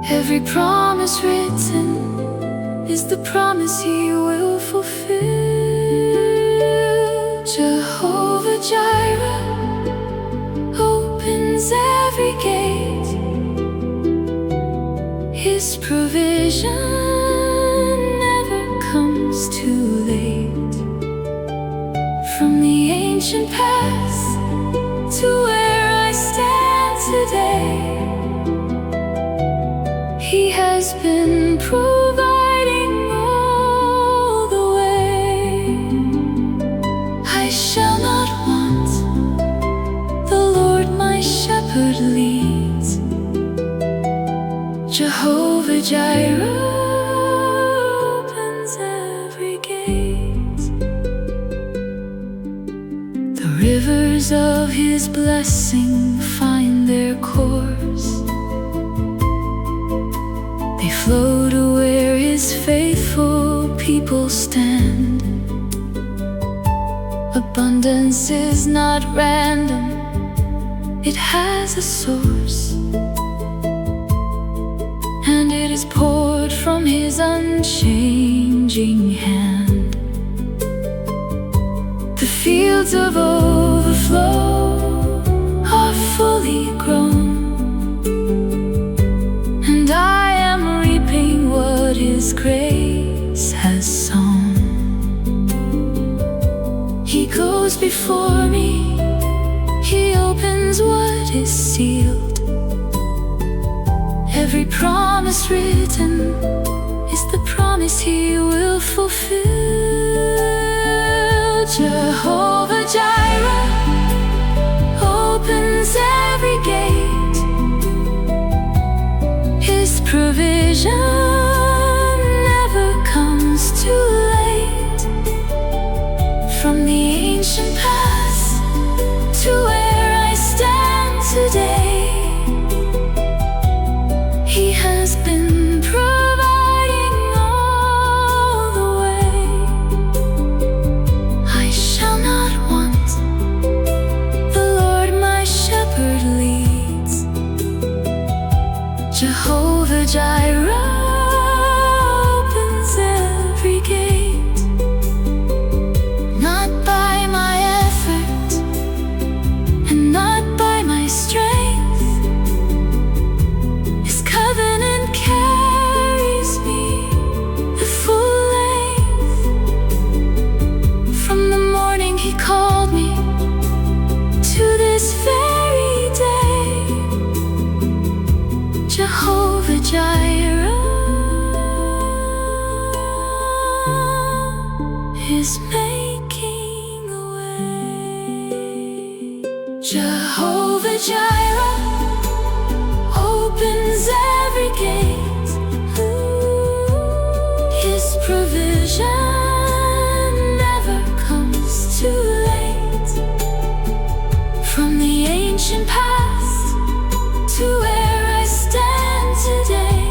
Every promise written is the promise He will fulfill. Jehovah Jireh opens every gate. His provision never comes too late. From the ancient past to where I stand today, He has been providing all the way. I shall not want, the Lord my shepherd leads. Jehovah Jireh opens every gate. The rivers of His blessing find their course. They flow to where His faithful people stand. Abundance is not random, it has a source, and it is poured from His unchanging hand. The fields of overflow are fully grown, and I am reaping what His grace has sown. He goes before me, He opens what is sealed. Every promise written is the promise He will fulfill. Jehovah Jireh opens every gate. His provision never comes too late. From the ancient past to where I stand today, He has been providing all the way. I shall not want, the Lord my shepherd leads. Jehovah Jireh opens every gate. Not by my effort and not by my strength, His covenant carries me the full length. From the morning He called me to this very day. Jehovah Jireh is making a way. Jehovah Jireh opens every gate. His provision never comes too late. From the ancient past to where I stand today,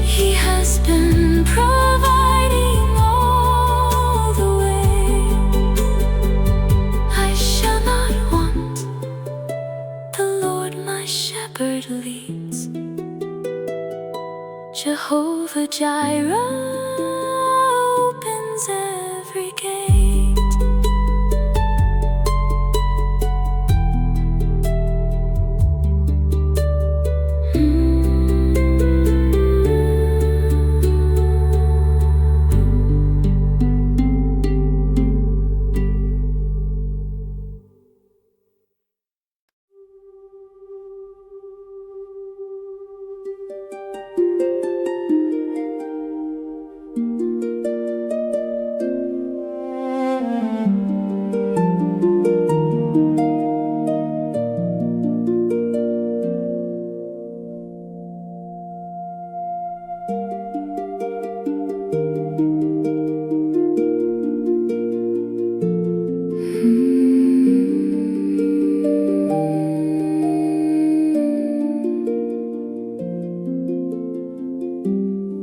He has been providing all the way. I shall not want, the Lord my shepherd leads. Jehovah Jireh opens every gate.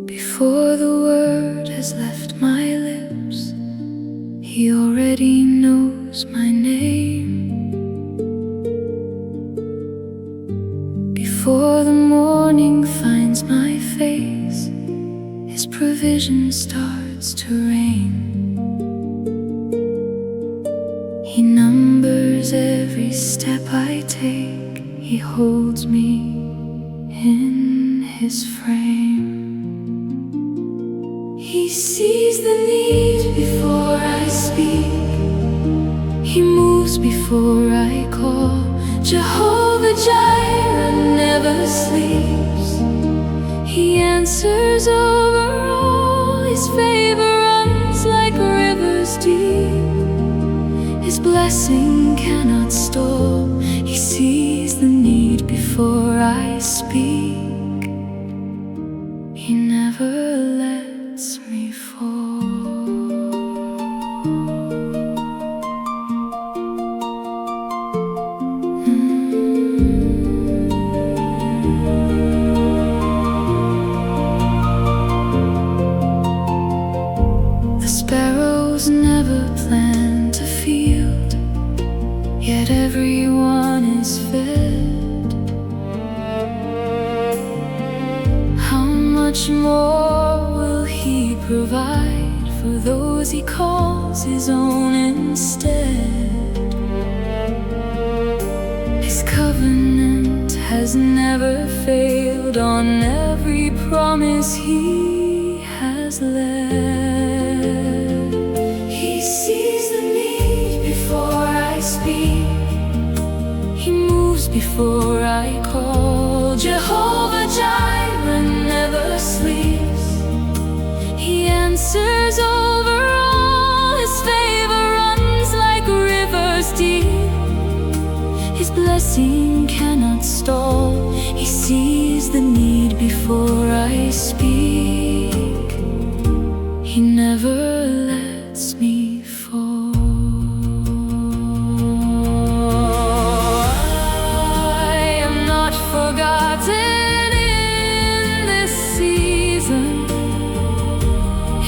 Before the word has left my lips, He already knows my name. Before the morning finds my face, His provision starts to rain. He numbers every step I take, He holds me in His frame. He sees the need before I speak, He moves before I call. Jehovah Jireh never sleeps, He answers over all. His favor runs like rivers deep, His blessing cannot stall. He sees the need before I speak, He never lets me fall. Sparrows never plant a field, yet everyone is fed. How much more will He provide for those He calls His own instead? His covenant has never failed, on every promise He has led. He sees the need before I speak, He moves before I call. Jehovah Jireh never sleeps, He answers over all. His favor runs like rivers deep, His blessing cannot stall. He sees the need before I speak, He never lets me fall. I am not forgotten in this season.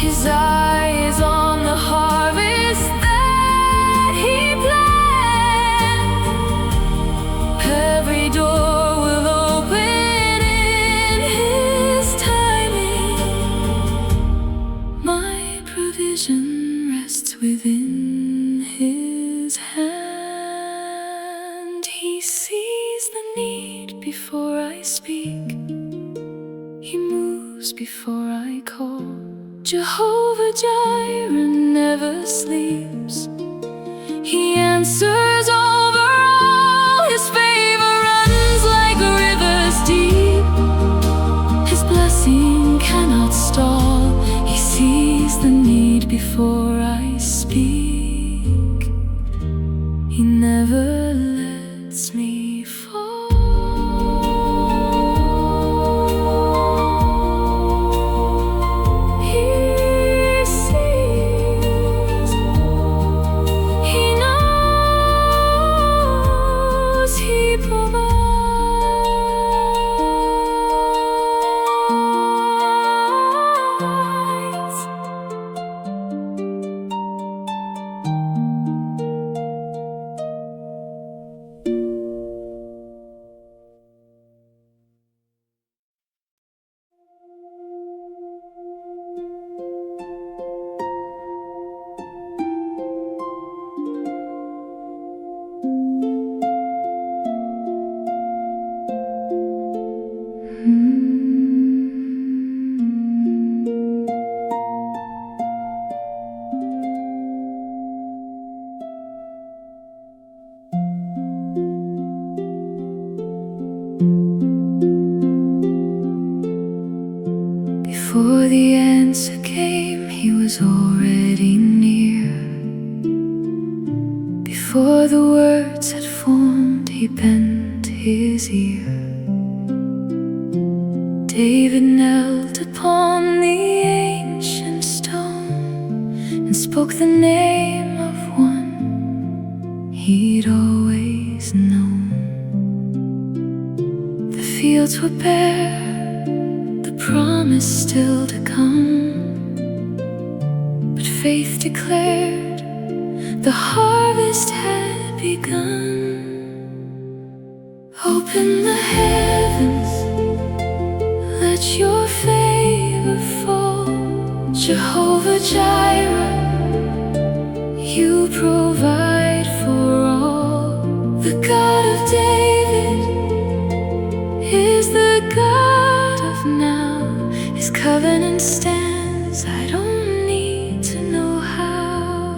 His eye is on the harvest that He planned. Every door will open in His timing. My provision rests within His hand. He sees the need before I speak, He moves before I call. Jehovah Jireh never sleeps, He answers over all. His favor runs like rivers deep, His blessing cannot stall. He sees the need before I speak, He never lets me fall. He sees, He knows, He provides. Before the answer came, He was already near. Before the words had formed, He bent His ear. David knelt upon the ancient stone and spoke the name of one he'd always known. The fields were bare, the promise still to come, but faith declared the harvest had begun. Open the heavens, let your favor fall. Jehovah Jireh, you provide for all. The God of David is the God of now. His covenant stands, I don't need to know how.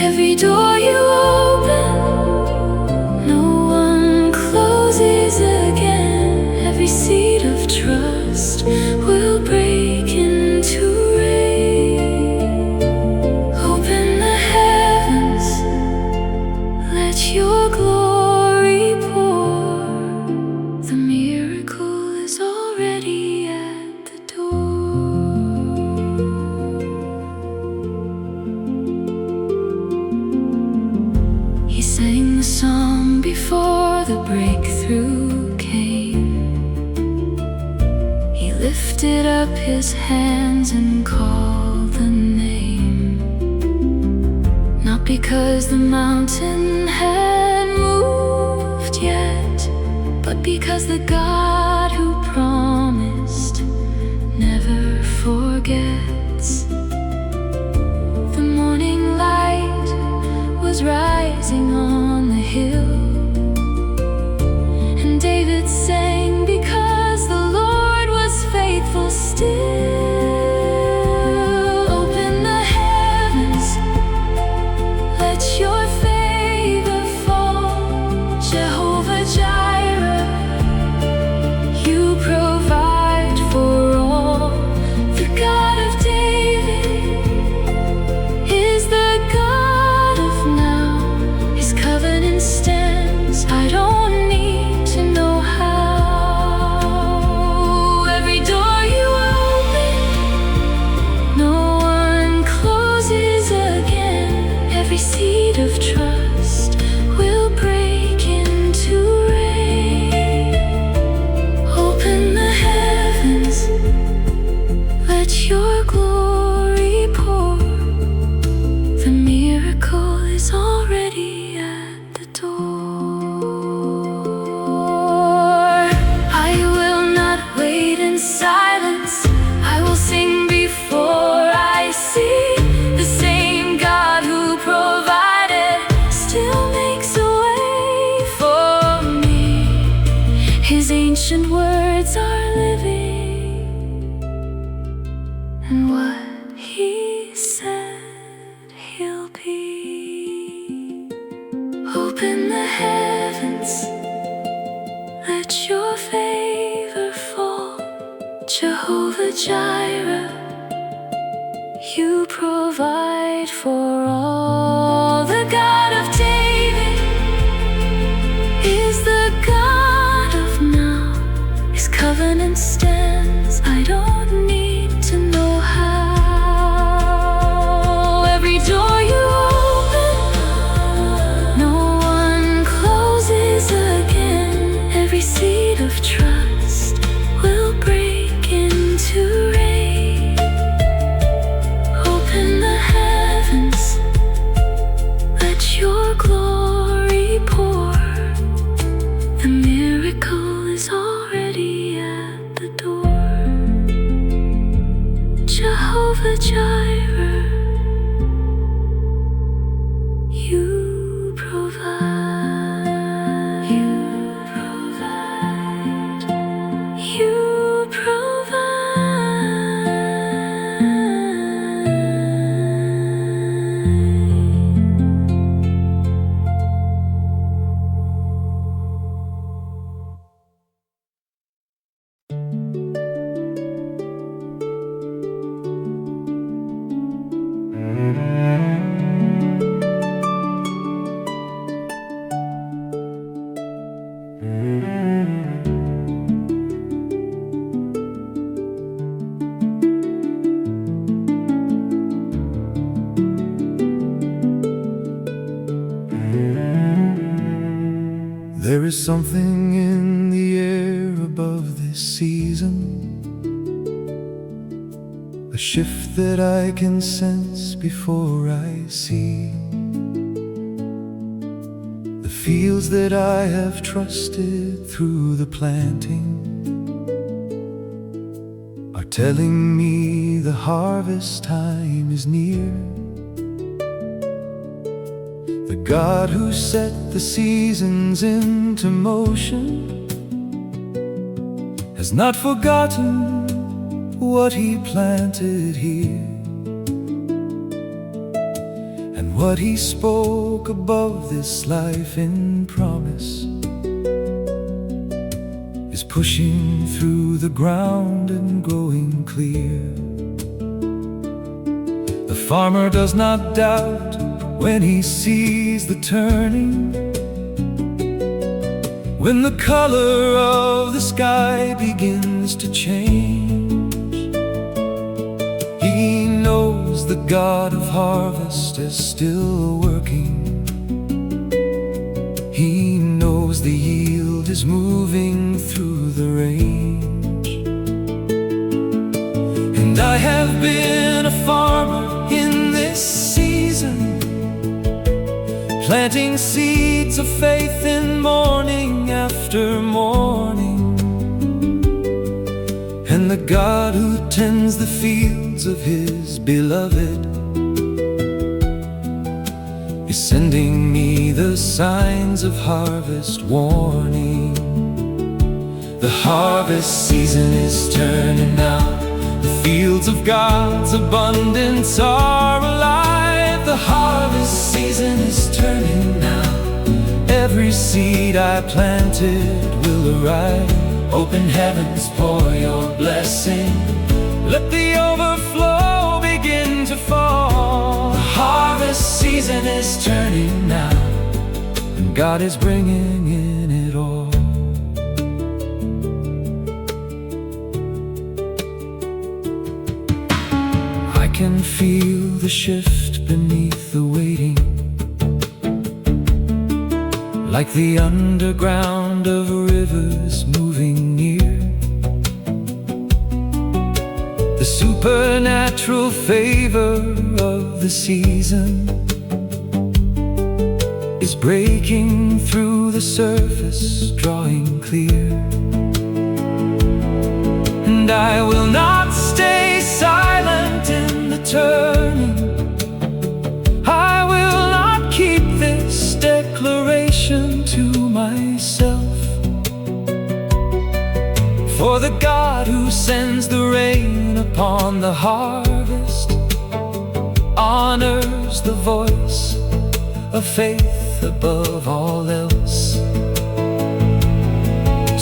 Every door you open, no one closes again. Every seed of trust will break into rain. Open the heavens, let your glory pour. The miracle is already at the door. He sang the song before the breakthrough came. He lifted up his hands and called the name. Not because the mountain had moved yet, but because the God who promised never forgets. The morning light was rising on the hill, and David sang because the Lord was faithful still. Open the heavens, let your favor fall. Jehovah Jireh, you provide for all. The God of David is the God of now. His covenant stands, I don't need to know how. Every door you open, no one closes again. Every seed of trust will break into rain. Open the heavens, let your glory pour. The miracle is already at the door. I will not wait in silence, I will sing before I see. The same God who provided still makes a way for me. His ancient words are living, and what he said he'll be. Open the heavens, let your favor fall. Jehovah Jireh, you provide for all. The God of David is the God of now. His covenant stands, I don't need to know how. Every door you open, no one closes again. Every seed of trust will break into rain. Open the heavens, let your glory pour. The miracle is already at the door. Jehovah Jireh, you provide. You provide. You There is something in the air above this season, a shift that I can sense before I see. The fields that I have trusted through the planting telling me the harvest time is near. The God who set the seasons into motion has not forgotten what He planted here, and what He spoke above this life in promise is pushing through the ground and growing clear. The farmer does not doubt when he sees the turning, when the color of the sky begins to change. He knows the God of harvest is still working. He knows the yield is moving through the range. And I have been a farmer in this season, planting seeds of faith in morning after morning. And the God who tends the fields of His beloved is sending me the signs of harvest warning. The harvest season is turning now. The fields of God's abundance are alive. The harvest season is turning now. Every seed I planted will arrive. Open heavens, pour your blessing. Let the overflow begin to fall. The harvest season is turning now, and God is bringing in it all. I can feel the shift beneath the waiting, like the underground of rivers moving near. The supernatural favor of the season is breaking through the surface, drawing clear. And I will not stay silent in the turning. I will not keep this declaration to myself. For the God who sends the rain upon the harvest honors the voice of faith above all else.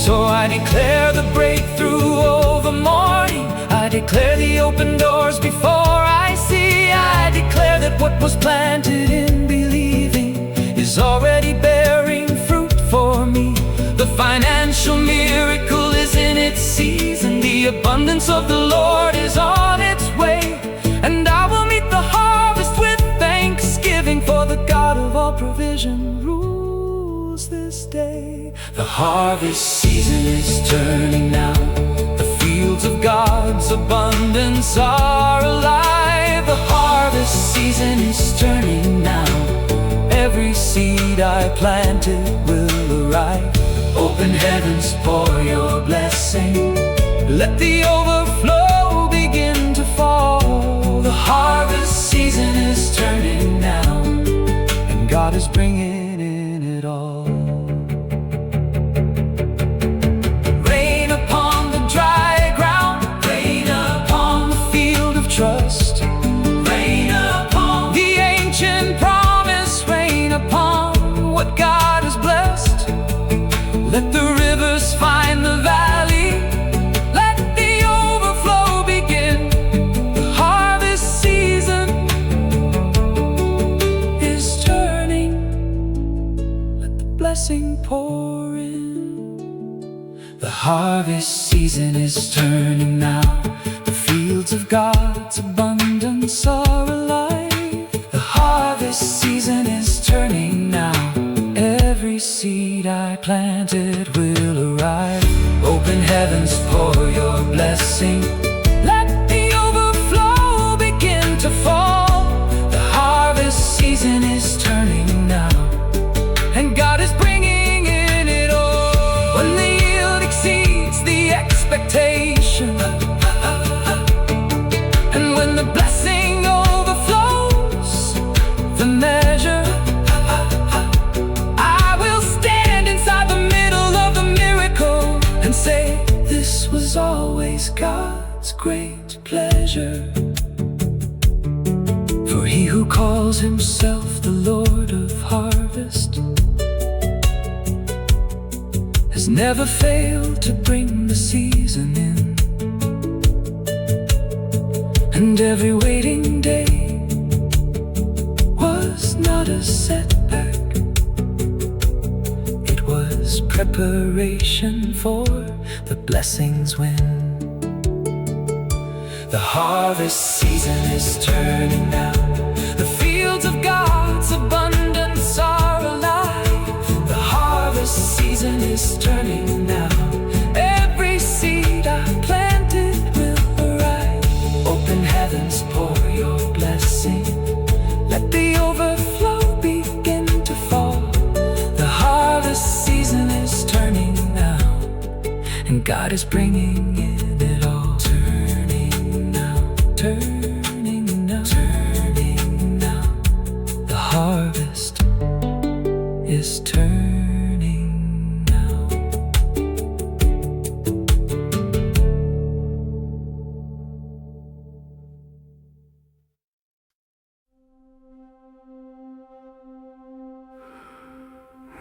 So I declare the breakthrough over morning. I declare the open doors before I see. I declare that what was planted in believing is already bearing fruit for me. The financial miracle is in its season. The abundance of the Lord is on its way. And I will meet the harvest with thanksgiving, for the God of all provision rules this day. The harvest season is turning now. The fields of God's abundance are alive. The harvest season is turning now. Every seed I planted will arrive. Open heavens, pour your blessing. Let the overflow begin to fall. The harvest season is turning now, and God is bringing in it all. Rain upon the dry ground, rain upon the field of trust, rain upon the ancient promise, rain upon what God has blessed. Let the rivers find the valley, let the overflow begin. The harvest season is turning, let the blessing pour in. The harvest season is turning now. The fields of God's abundance are alive. The harvest season is turning now. Every seed I planted will arrive. Open heavens, pour your blessing. Let the overflow begin to fall. The harvest season is turning now, and God is bringing in it all. When the yield exceeds the expectation, this was always God's great pleasure. For he who calls himself the Lord of harvest has never failed to bring the season in. And every waiting day was not a setback. It was preparation for the blessings when the harvest season is turning now. The fields of God's abundance are alive. The harvest season is turning now. Every seed I planted will arrive. Open heavens, pour your blessing. Let the overflow begin to fall. The harvest season is turning now, and God is bringing in it all. Turning now, turning now, turning now. The harvest is turning now.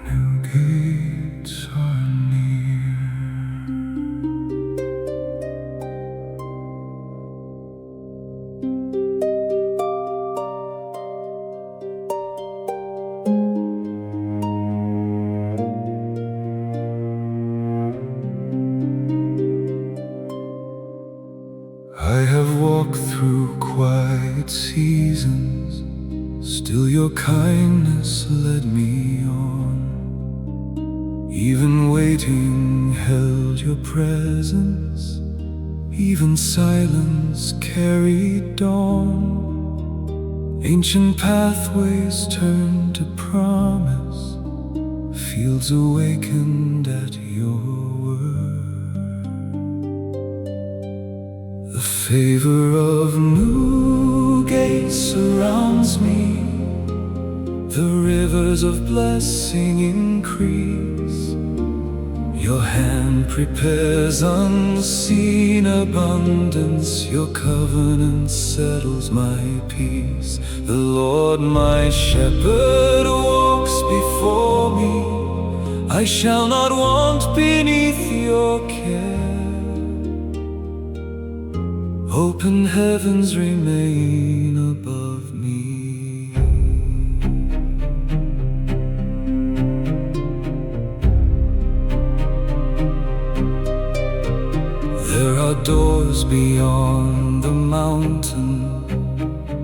New gates are near. I have walked through quiet seasons, still your kindness led me on. Even waiting held your presence, even silence carried dawn. Ancient pathways turned to promise, fields awakened at your word. The favor of new gates surrounds me. The rivers of blessing increase. Your hand prepares unseen abundance. Your covenant settles my peace. The Lord my shepherd walks before me. I shall not want beneath your care. Open heavens remain above me. There are doors beyond the mountain.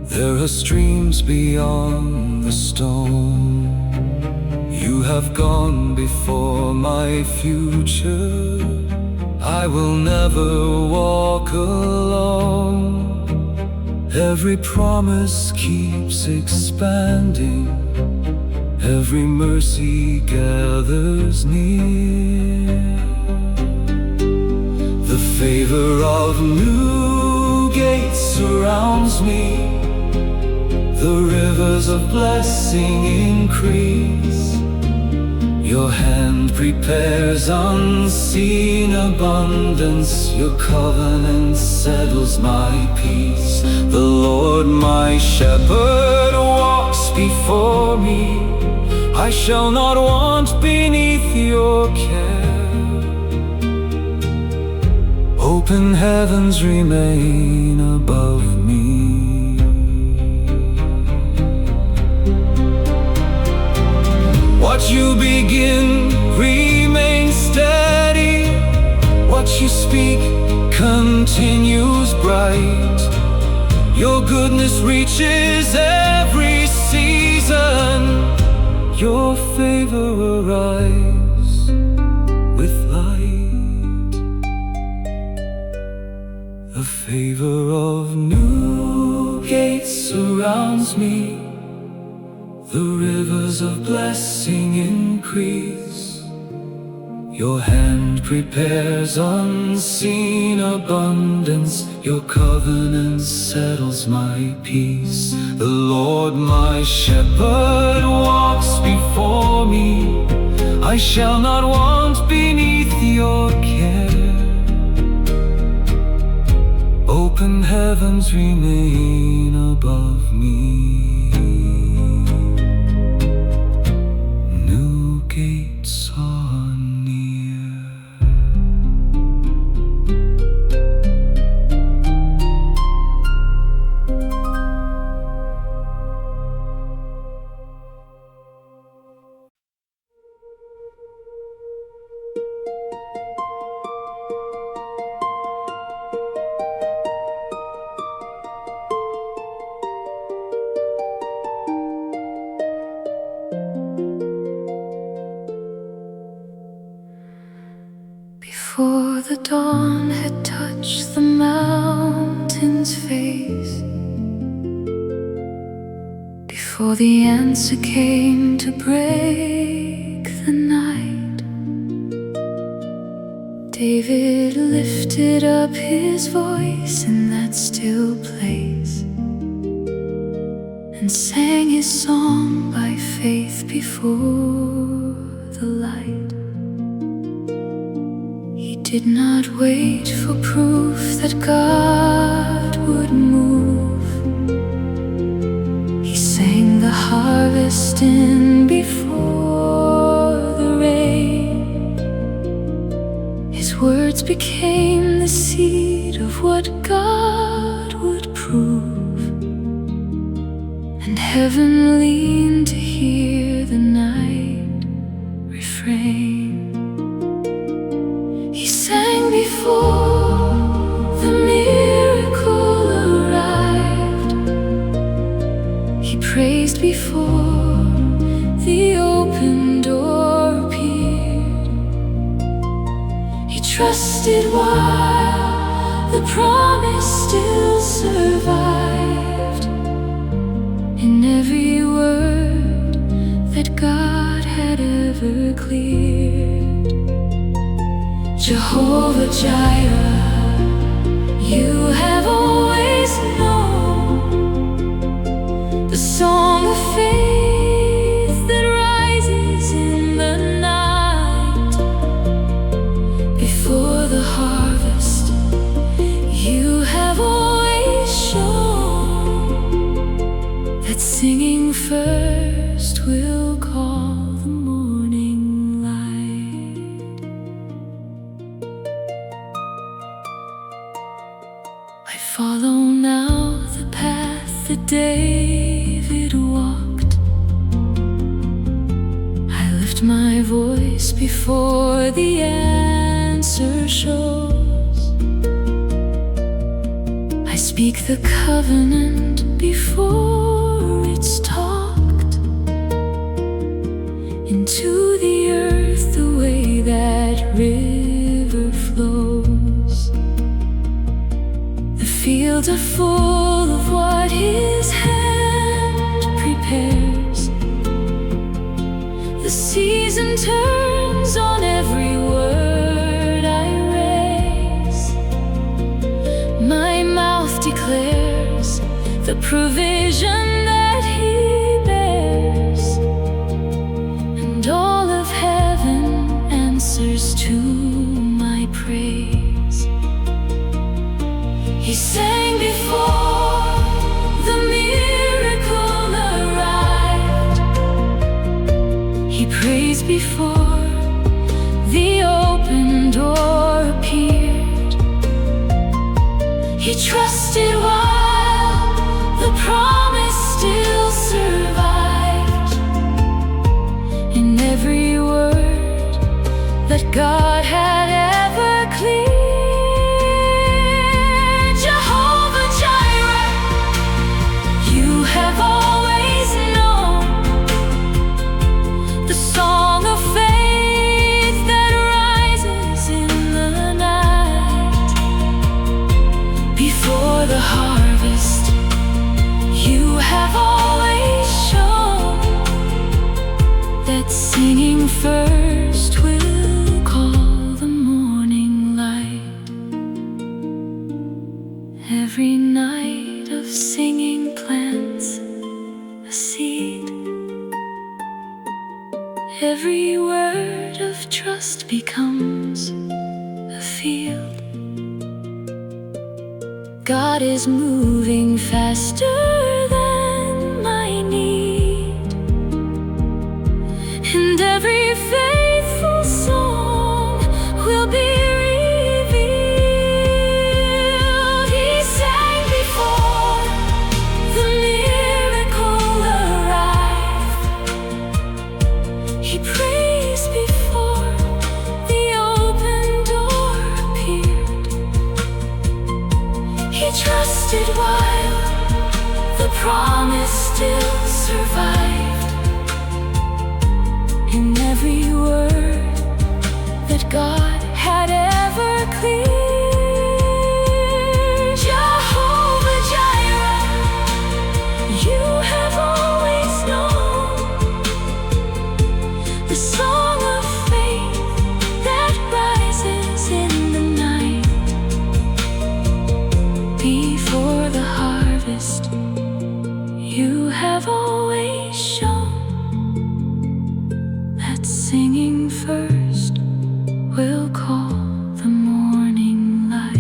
There are streams beyond the stone. You have gone before my future. I will never walk alone. Every promise keeps expanding. Every mercy gathers near. The favor of new gates surrounds me. The rivers of blessing increase. Your hand prepares unseen abundance. Your covenant settles my peace. The Lord my shepherd walks before me. I shall not want beneath your care. Open heavens remain above me. What you begin remains steady. What you speak continues bright. Your goodness reaches every season. Your favor arrives with light. The favor of new gates surrounds me. The rivers of blessing increase. Your hand prepares unseen abundance. Your covenant settles my peace. The Lord my shepherd walks before me. I shall not want beneath your care. heavens remain above me. New gates are near. Before the dawn had touched the mountain's face, before the answer came to break the night, David lifted up his voice in that still place and sang his song by faith before the light. He did not wait for proof that God would move. He sang the harvest in before the rain. His words became the seed of what God would prove, and heaven leaned to hear the night refrain. He sang before the miracle arrived. He praised before the open door appeared. He trusted while the promise still survived, in every word that God had ever cleared. Jehovah Jireh, you have always known the song of faith that rises in the night. Before the harvest, you have always shown that singing first will call the morning light. I follow now the path that David walked. I lift my voice before the answer shows. I speak the covenant before it's talked into the earth the way that river flows. The fields are full of what his hand prepares. The season turns on every word I raise. My mouth declares the provision that he bears, and all of heaven answers to my praise. He sang before the miracle arrived. He praised before the open door appeared. He trusted while the promise still survived, in every word that God had ever cleared. Jehovah Jireh, you have always known the song of faith that rises in the night. Before the harvest, you have always shown that singing first will call the morning light. Every night of singing plants a seed. Every word of trust becomes a field. God is moving faster than my need, and every faithful song will be revealed. He sang before the miracle arrived. He praised before the open door appeared. He trusted while the promise still survived. In every word that God had ever cleared. Jehovah Jireh, you have always known the song of faith that rises in the night. Before the harvest, you have always shown that singing first will call the morning light.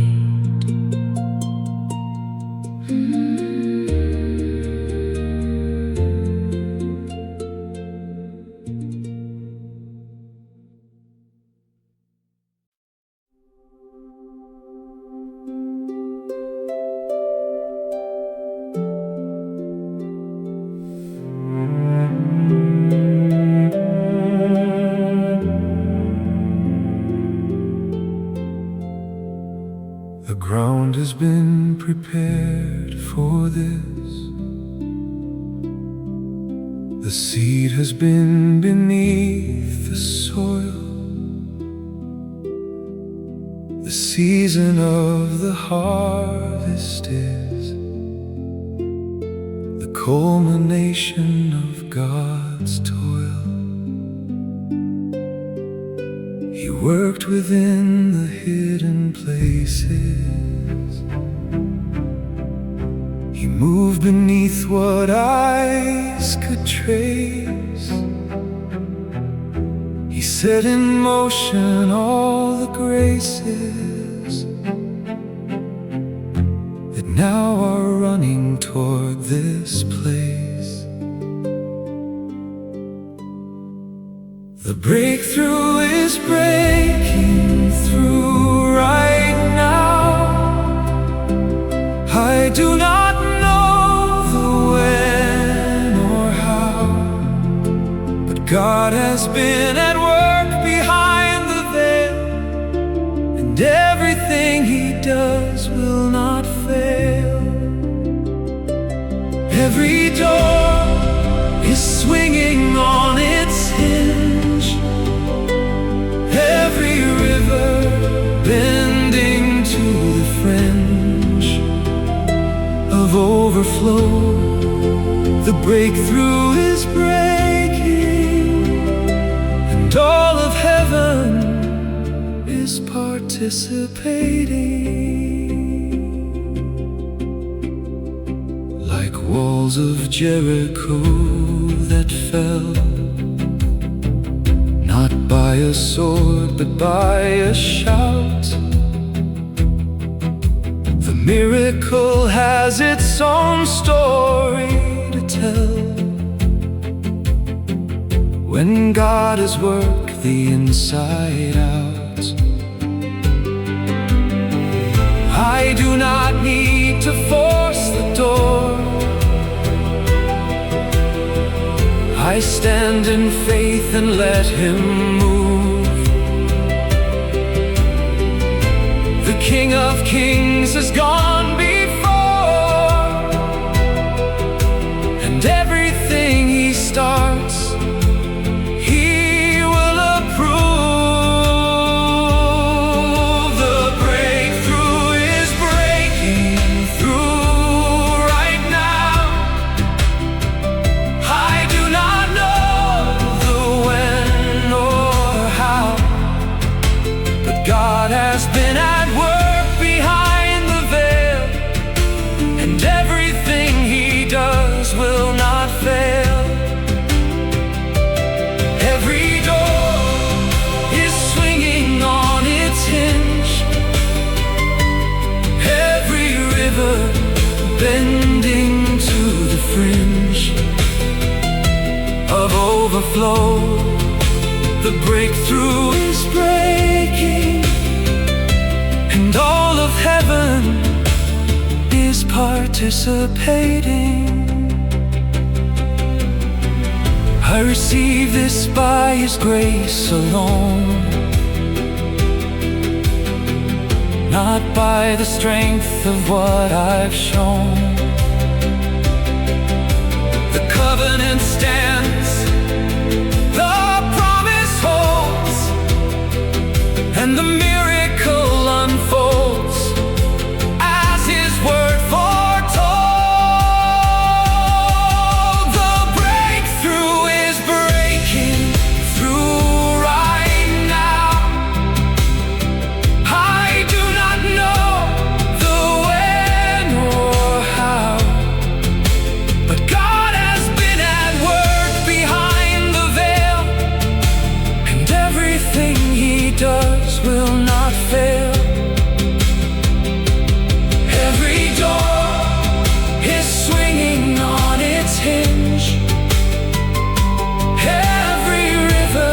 The ground has been prepared for this. The seed has been beneath the soil. The season of the harvest is the culmination of God's toil. He worked within the hidden places. He moved beneath what eyes could trace. He set in motion all the graces that now are running toward this place. The breakthrough is breaking through right now. I do not know the when or how, but God has been at work behind the veil, and everything He does will not fail. Every door is swinging on its hinge, every river bending to the fringe of overflow. The breakthrough is breaking, and all of heaven is participating. Like walls of Jericho that fell, not by a sword, but by a shout. The miracle has its own story to tell. When God has worked the inside out, I do not need to force the door. I stand in faith and let Him move. The King of Kings has gone before, and everything He starts, He will approve. The breakthrough is breaking through right now. I do not know the when or how, but God has been at work behind the veil, fringe of overflow. The breakthrough is breaking, and all of heaven is participating. I receive this by His grace alone, not by the strength of what I've shown. The covenant stands, the promise holds, and the miracle unfolds as His word foretold. The breakthrough is breaking through right now. I do not know the when or how, but God has been at work behind the veil, and everything He does will not fail. Every door is swinging on its hinge, every river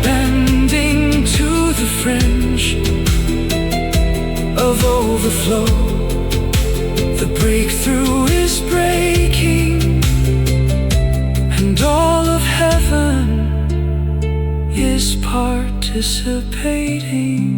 bending to the fringe of overflow. The breakthrough is breaking, and all of heaven is participating.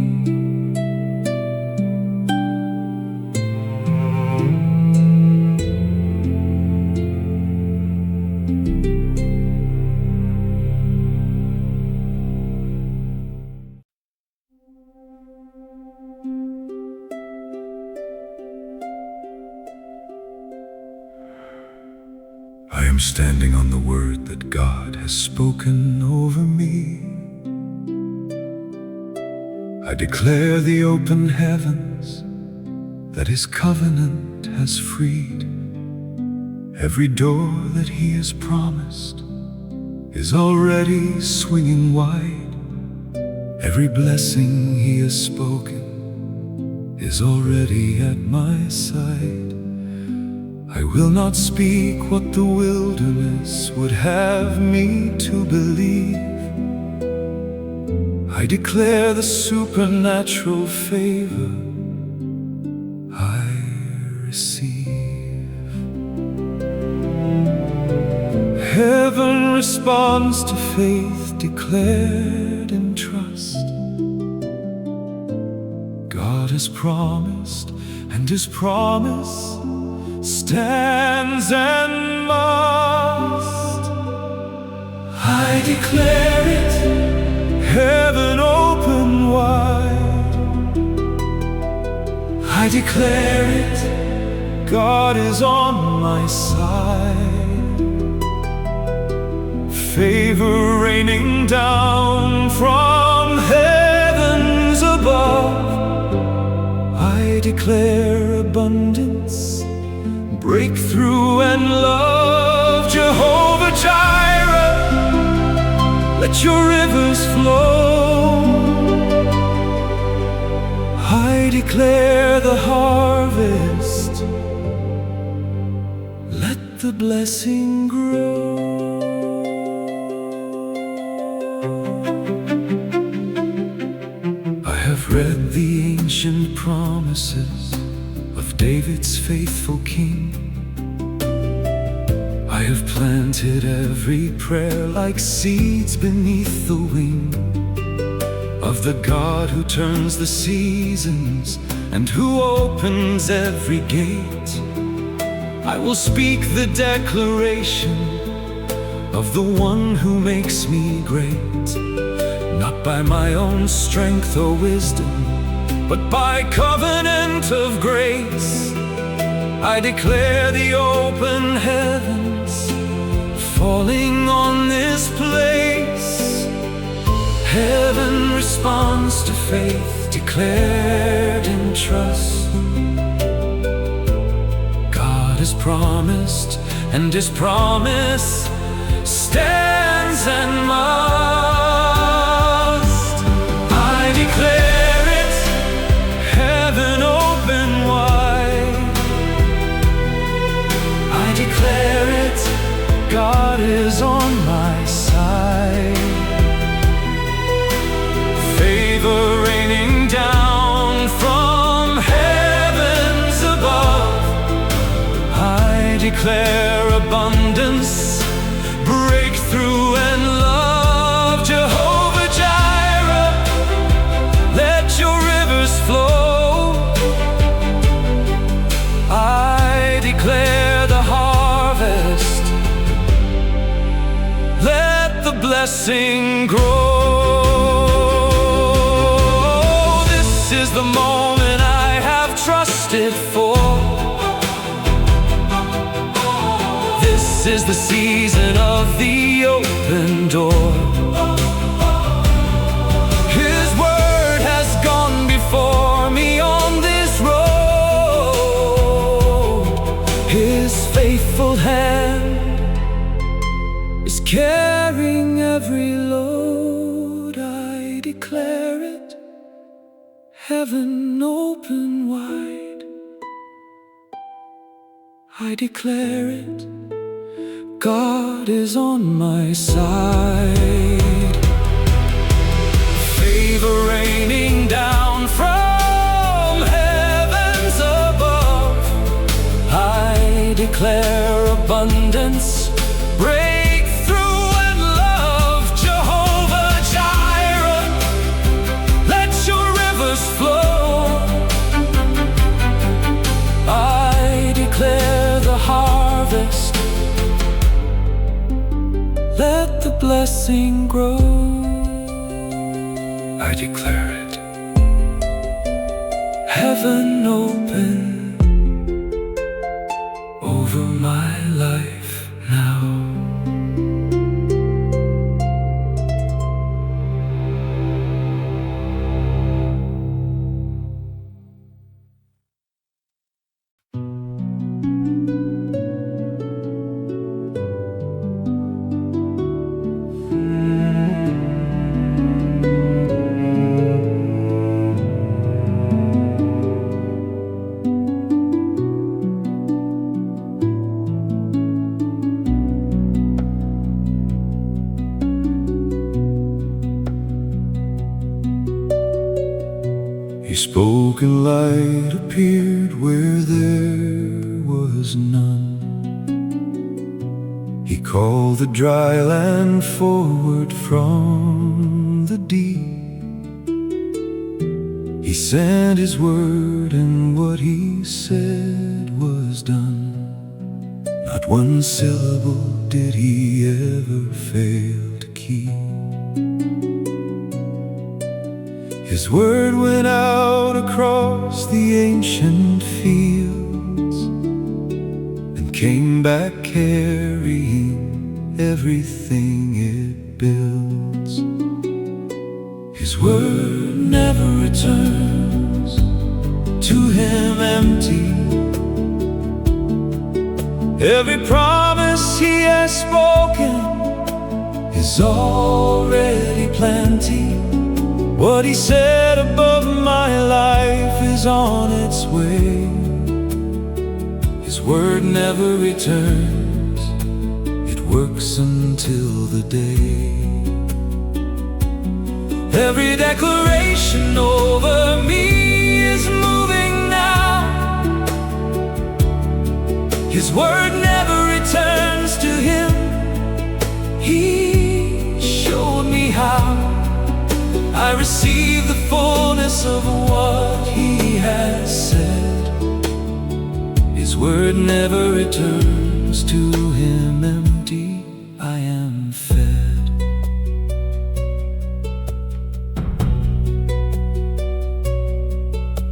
I am standing on the word that God has spoken over me. I declare the open heavens that His covenant has freed. Every door that He has promised is already swinging wide. Every blessing He has spoken is already at my side. I will not speak what the wilderness would have me to believe. I declare the supernatural favor I receive. Heaven responds to faith declared in trust. God has promised, and His promise stands and must. I declare it, heaven open wide. I declare it, God is on my side. Favor raining down from heavens above. I declare abundance, breakthrough and love. Jehovah Jireh, let your rivers flow. I declare the harvest, let the blessing grow. I have read the ancient promises of David's faithful king. I have planted every prayer like seeds beneath the wing of the God who turns the seasons and who opens every gate. I will speak the declaration of the one who makes me great, not by my own strength or wisdom, but by covenant of grace. I declare the open heavens falling on this place. Heaven responds to faith declared in trust. God has promised, and His promise stands and must. I declare it, heaven open wide. I declare declare abundance, breakthrough and love. Jehovah Jireh, let your rivers flow. I declare the harvest, let the blessing grow. This is the moment I have trusted for. This is the season of the open door. His word has gone before me on this road. His faithful hand is carrying every load. I declare it, heaven open wide. I declare it, God is on my side. Favor raining down from heavens above. I declare abundance, breakthrough and love. Jehovah Jireh, let your rivers flow. I declare the harvest, let the blessing grow. I declare it, heaven open over my life now. He spoke and light appeared where there was none. He called the dry land forward from the deep. He sent his word and what he said was done. Not one syllable did he ever fail to keep. His word went out across the ancient fields and came back carrying everything it builds. His word never returns to him empty. Every promise he has spoken is already plenty. What he said above my life is on its way. His word never returns, it works until the day. Every declaration over me is moving now. His word never returns to him. He showed me how. I receive the fullness of what he has said. His word never returns to him empty. I am fed.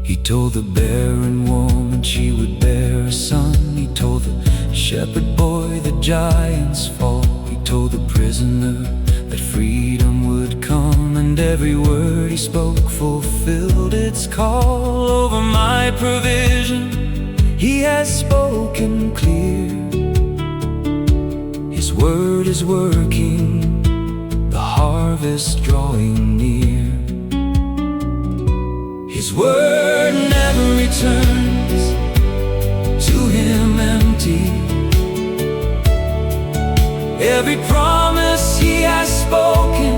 He told the barren woman she would bear a son. He told the shepherd boy the giants fall. He told the prisoner that freedom would come, and every word he spoke fulfilled its call. Over my provision he has spoken clear. His word is working, the harvest drawing near. His word never returns to him empty. Every promise he has spoken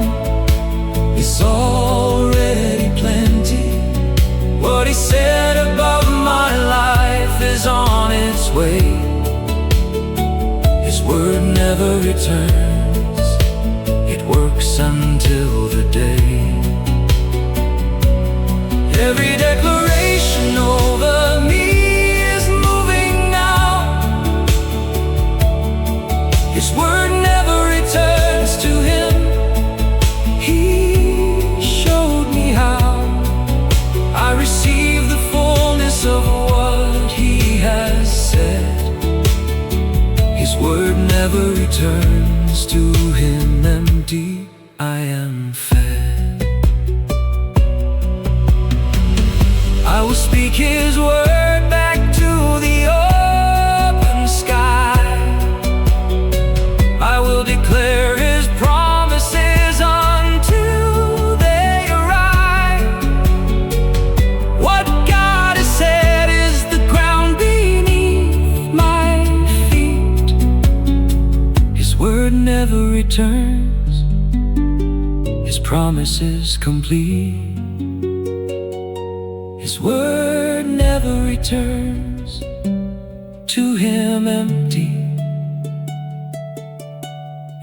is already plenty. What he said above my life is on its way. word never returns, it works until the day. Every declaration over me is moving now. His word never returns to him. He showed me how I receive the fullness of what he has said. His word never returns to him empty. I am fed. I will speak his word back to the open sky. I will declare his promises until they arrive. What God has said is the ground beneath my feet. His word never returns, his promise is complete. His word never returns to him empty.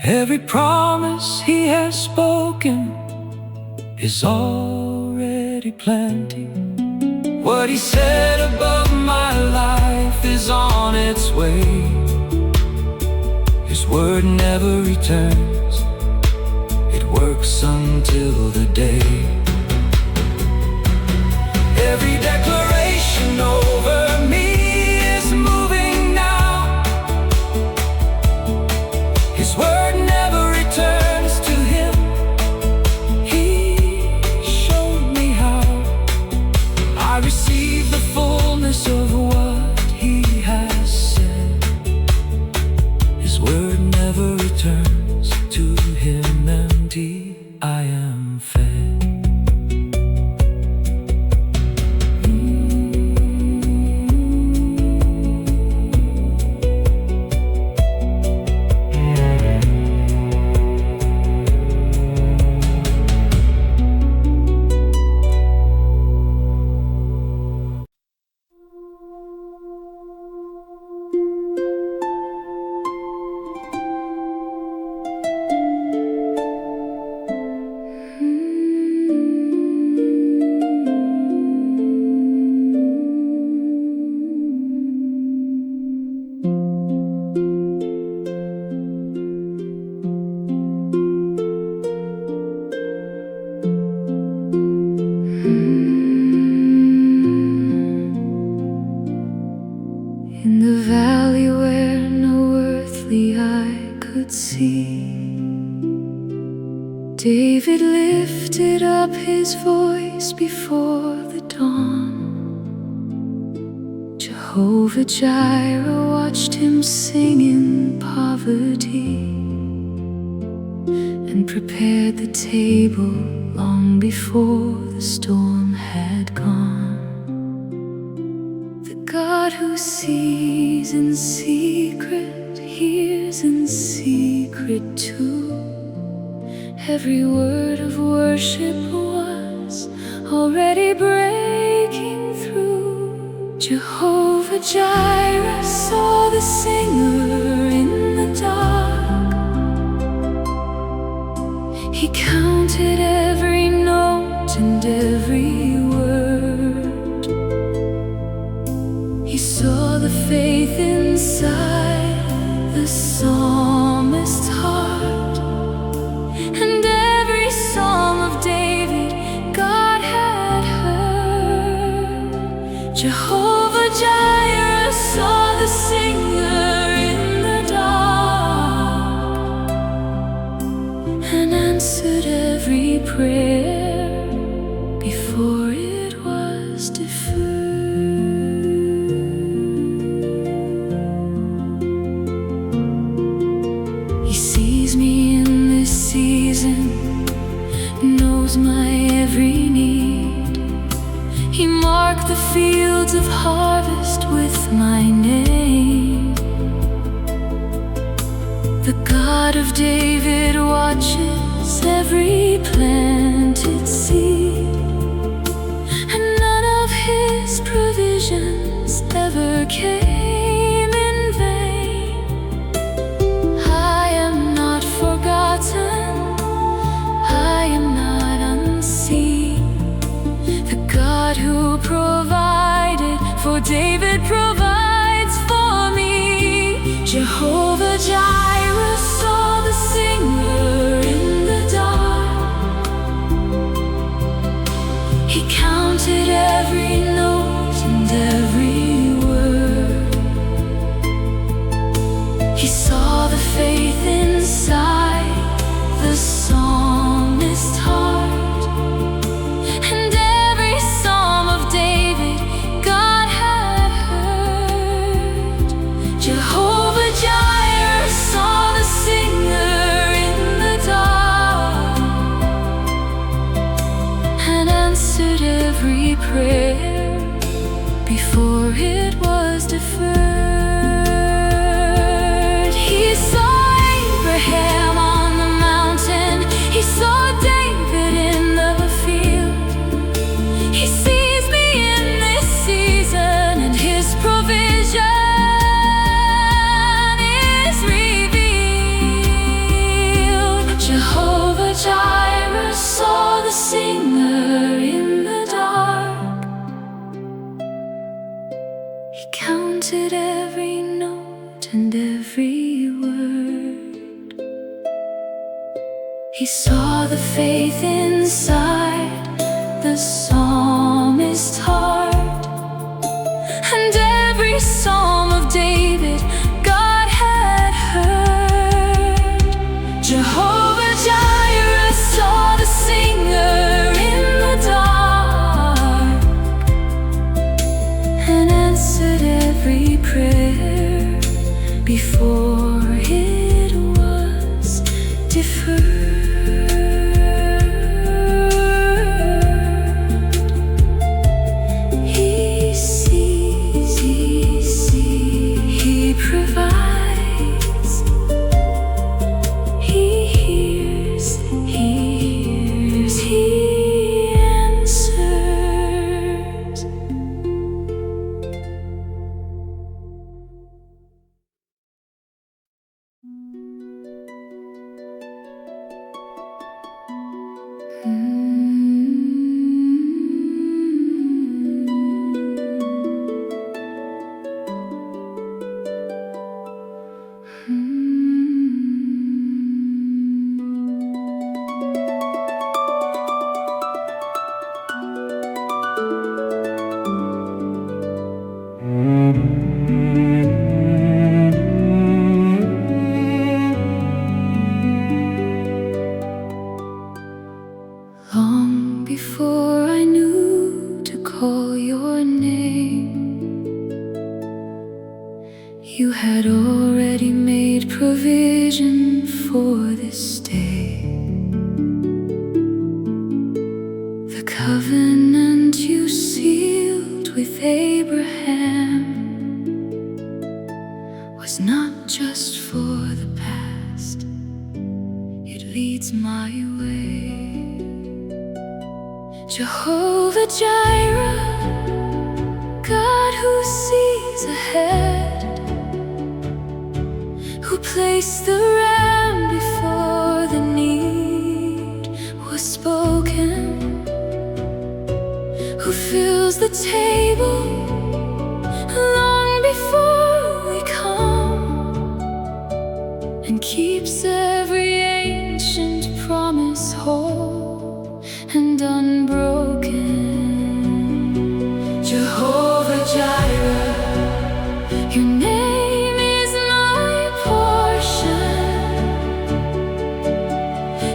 Every promise he has spoken is already plenty. What he said above my life is on its way. His word never returns, it works until the day. Every declaration over me is moving now. His word never returns to him. He showed me how I receive the fullness of what he has said. His word never returns to him empty. I am fed. In the valley where no earthly eye could see, David lifted up his voice before the dawn. Jehovah Jireh watched him sing in poverty and prepared the table long before the storm had gone. God who sees in secret, hears in secret too. Every word of worship was already breaking through. Jehovah Jireh saw the singer in the dark. He counted every note and every word. He saw the faith inside the psalmist's heart, and every psalm of David God had heard. Jehovah Jireh saw the singer in the dark and answered every prayer before it was deferred. Knows my every need. He marked the fields of harvest with my name. The God of David watches every planted seed, and none of his provisions ever came in vain. David provides for me. Jehovah Jireh saw the singer in the dark. He counted every note and every word. He saw the faith inside the psalmist's heart, and every psalm of David God had heard. Jehovah Jireh saw the singer in the dark and answered every prayer before it was deferred. He saw Abraham on the mountain, he saw David in the field. He sees me in this season, and his provision is revealed. Jehovah Jireh saw the singer in the dark. He counted every note and every word. He saw the faith inside the psalmist's heart, and every psalm of David God had heard. Jehovah Jireh saw the singer in the dark and answered every prayer before it was deferred. He sees, he provides. He hears, he answers. Long before I knew to call your name, you had already made provision for this day. The covenant you sealed with Abraham was not just for the past, it leads my way. Jehovah Jireh, God who sees ahead, who placed the ram before the need was spoken, who fills the table long before we come, and keeps every ancient promise whole and unbroken. Jehovah Jireh, your name is my portion.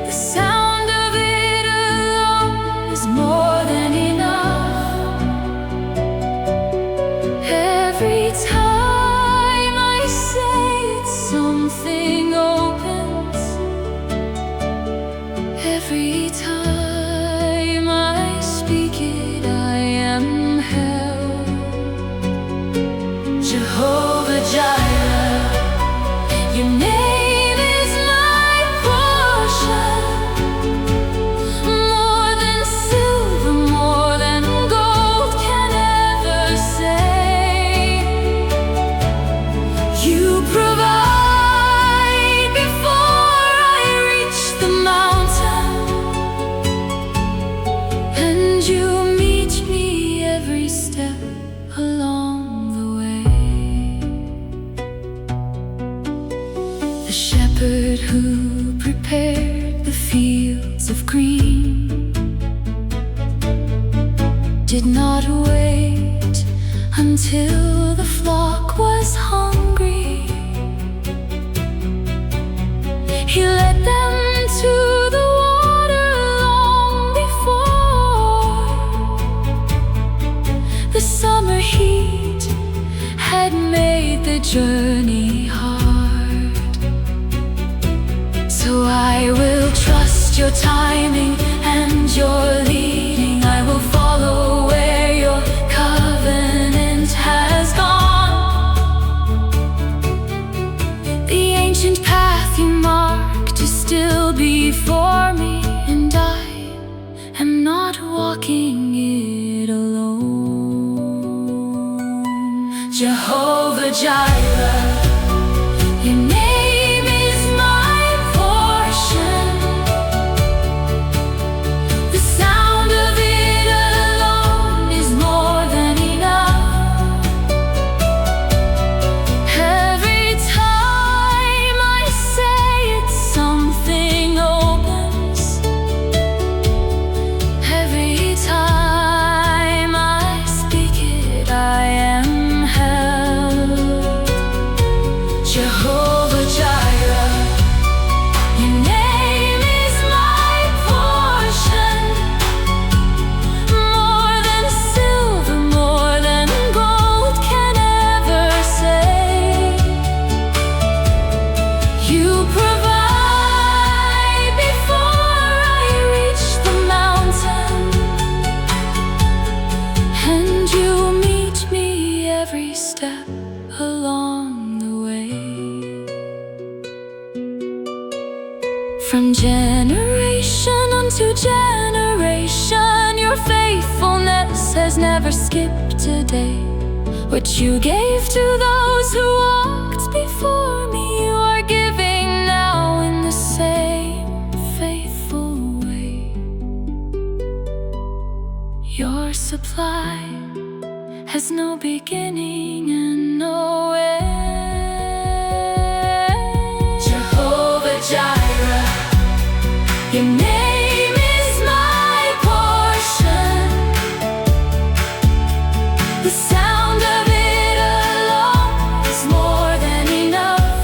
The sound of it alone is more than enough. Every time I say it, something opens. Every time I speak it, I am held. Jehovah Jireh, your name is my portion. More than silver, more than gold can ever say. You provide before I reach the mountain, and you meet me every step along shepherd who prepared the fields of green did not wait until the flock was hungry. He led them to the water long before the summer heat had made the journey hard. So I will trust your timing and your leading. I will follow where your covenant has gone. The ancient path you marked is still before me, and I am not walking it alone. Jehovah Jireh, your name is my portion. The sound of it alone is more than enough. Every time I say it, something opens. Every time I speak it, I am held. Jehovah Jireh, your name is my portion. More than silver, more than gold can ever say. You provide before I reach the mountain, and you meet me every step along the way. From generation unto generation, your faithfulness has never skipped a day. What you gave to those who walked before me, you are giving now in the same faithful way. Your supply has no beginning and no end. Jehovah Jireh, your name is my portion. The sound of it alone is more than enough.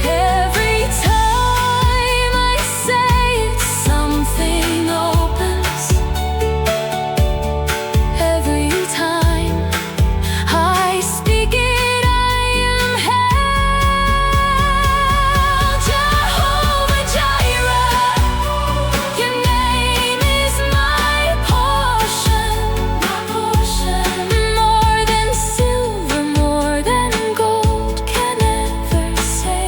Every time I say it, something opens. Every time I speak it, I am held. Jehovah Jireh, your name is my portion. More than silver, more than gold can ever say.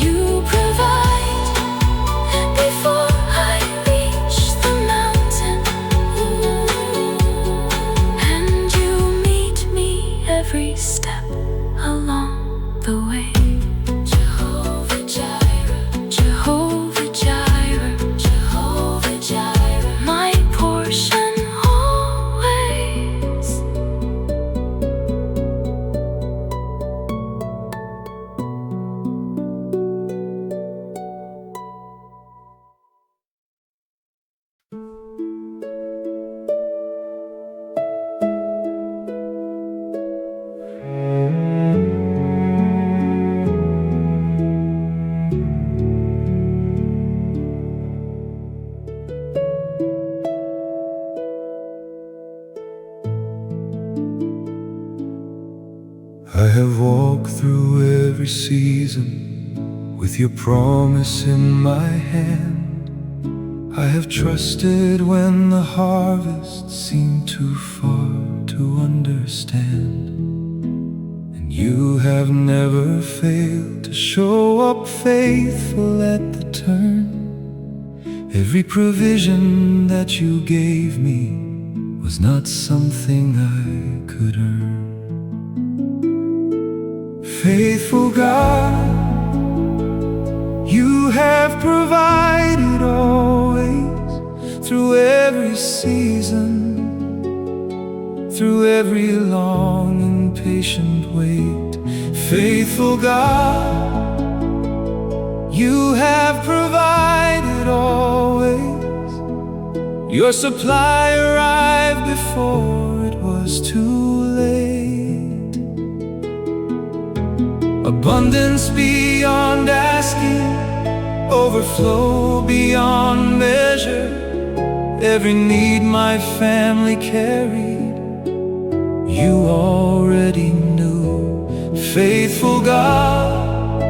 You provide before I reach the mountain, and you meet me every step along the way. Jehovah Jireh, Jehovah Jireh, Jehovah Jireh, my portion always. I have walked through every season with your promise in my hand. I have trusted when the harvest seemed too far to understand. And you have never failed to show up faithful at the turn. Every provision that you gave me was not something I could earn. Faithful God, you have provided always through every season. through every long and patient wait. Faithful God, you have provided always. Your supply arrived before it was too late. Abundance beyond asking, overflow beyond measure. Every need my family carried, you already knew. Faithful God,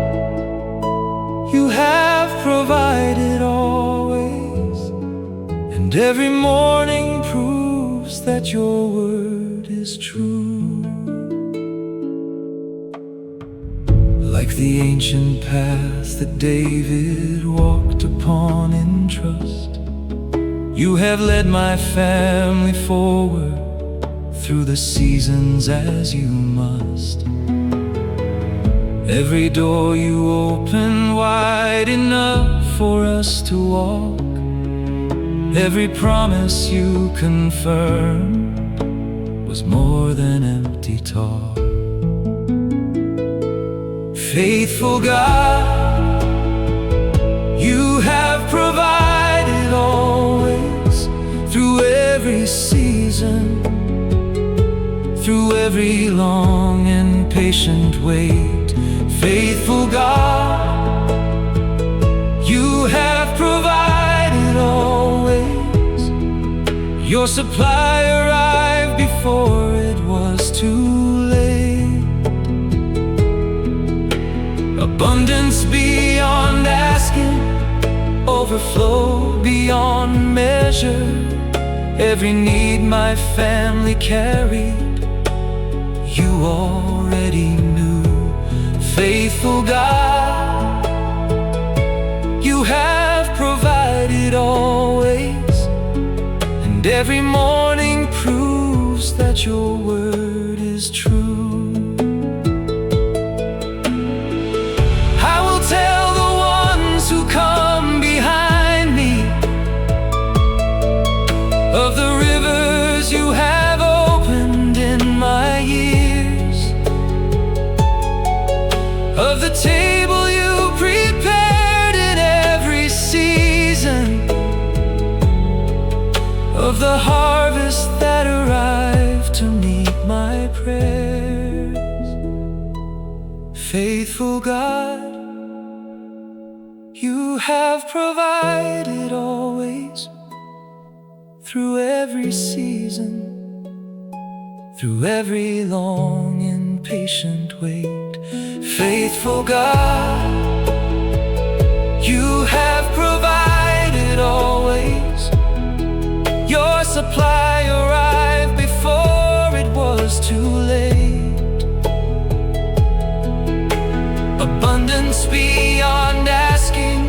you have provided always, and every morning proves that your word is true. Like the ancient path that David walked upon in trust, you have led my family forward through the seasons as you must. Every door you open wide enough for us to walk. Every promise you confirmed was more than empty talk. Faithful God, you have provided always, through every season, through every long and patient wait. Faithful God, you have provided always. Your supply arrived before it was too late. Abundance beyond asking, overflow beyond measure. Every need my family carried, you already knew. Faithful God, you have provided always, and every morning proves that your word is true. I will tell the ones who come behind me of the rivers you have opened in my years, of the table you prepared in every season, of the harvest that arrived to meet my prayers. Faithful God, you have provided always, through every season, through every long and patient wait. Faithful God, you have provided always. Your supply arrived before it was too late. Abundance beyond asking,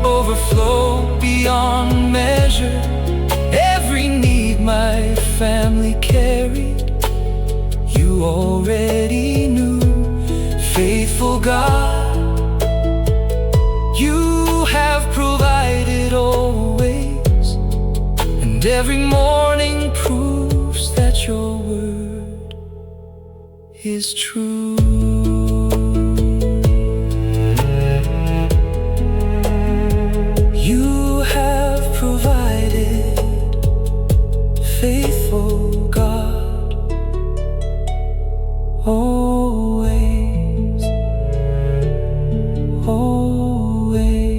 overflow beyond measure. Every need my family carried, you already knew. Faithful God, you have provided always, and every morning proves that your word is true. You have provided, faithful God, always, always.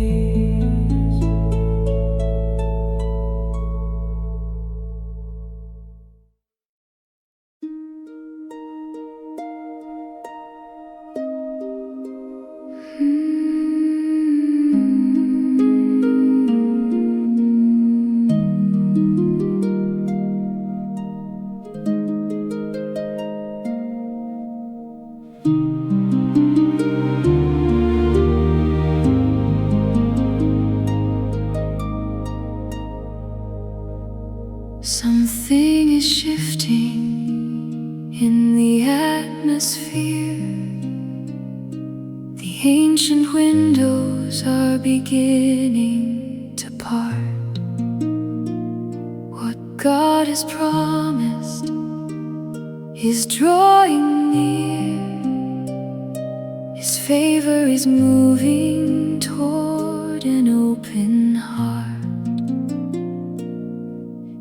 Something is shifting in the atmosphere. The ancient windows are beginning to part. What God has promised is drawing near. His favor is moving toward an open heart.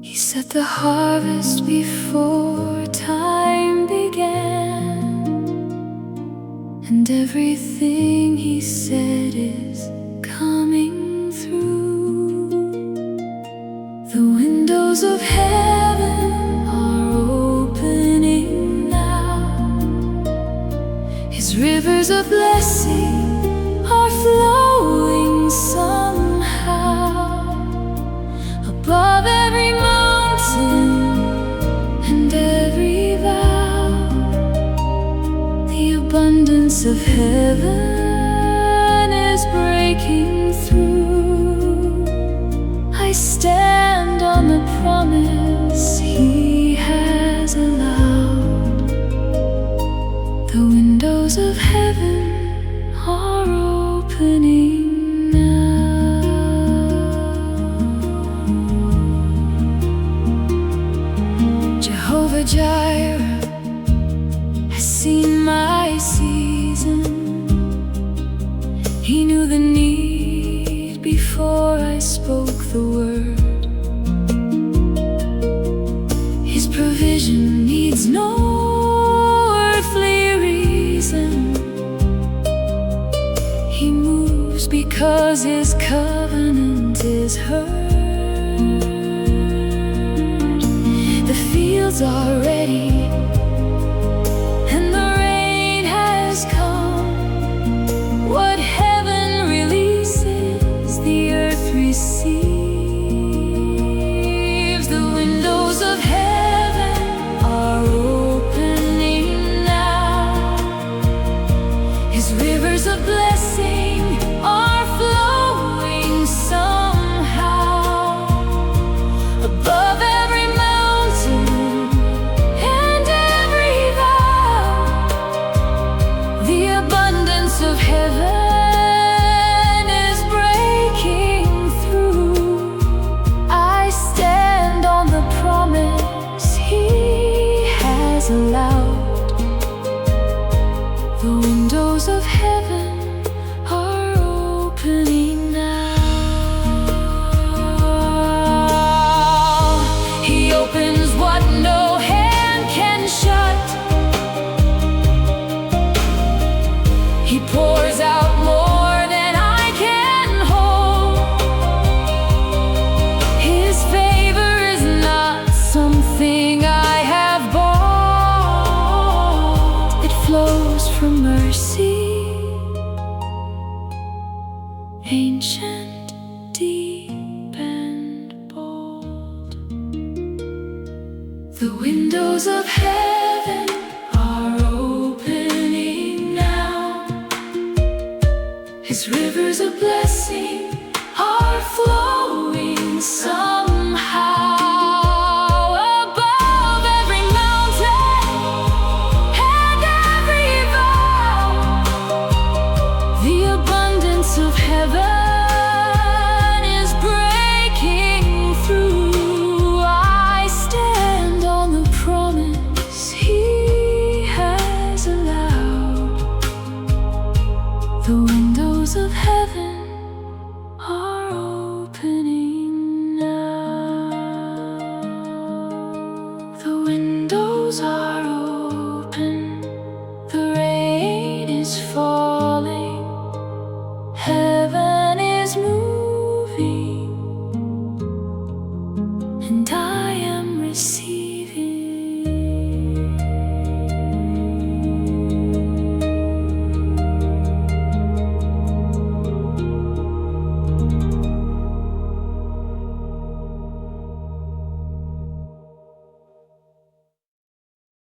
He set the harvest before time began, and everything he said is coming through. The windows of heaven are opening now. His rivers of blessing are flowing somehow. Above every mountain and every vow, the abundance of heaven is breaking through. I stand on the promise He has allowed. The windows of heaven are opening now. Jehovah Jireh has seen my season. He knew the need before I spoke the word. His provision needs no earthly reason. He moves because His covenant is heard. The fields are ready and the rain has come. What heaven releases, the earth receives. The windows of heaven are opening now. His rivers of blessing are flowing somehow. Above every mountain and every vow, the abundance of heaven is breaking through. I stand on the promise He has allowed. The windows of heaven are opening now. He opens what no hand can shut. He pours out more than I can hold. His favor is not something I have bought. It flows from mercy, ancient, deep, and bold. The windows of heaven are opening now. His rivers of blessing are flowing somehow. Above every mountain and every vow, the abundance of heaven is breaking through. I stand on the promise He has allowed. The windows of heaven are opening now. The windows are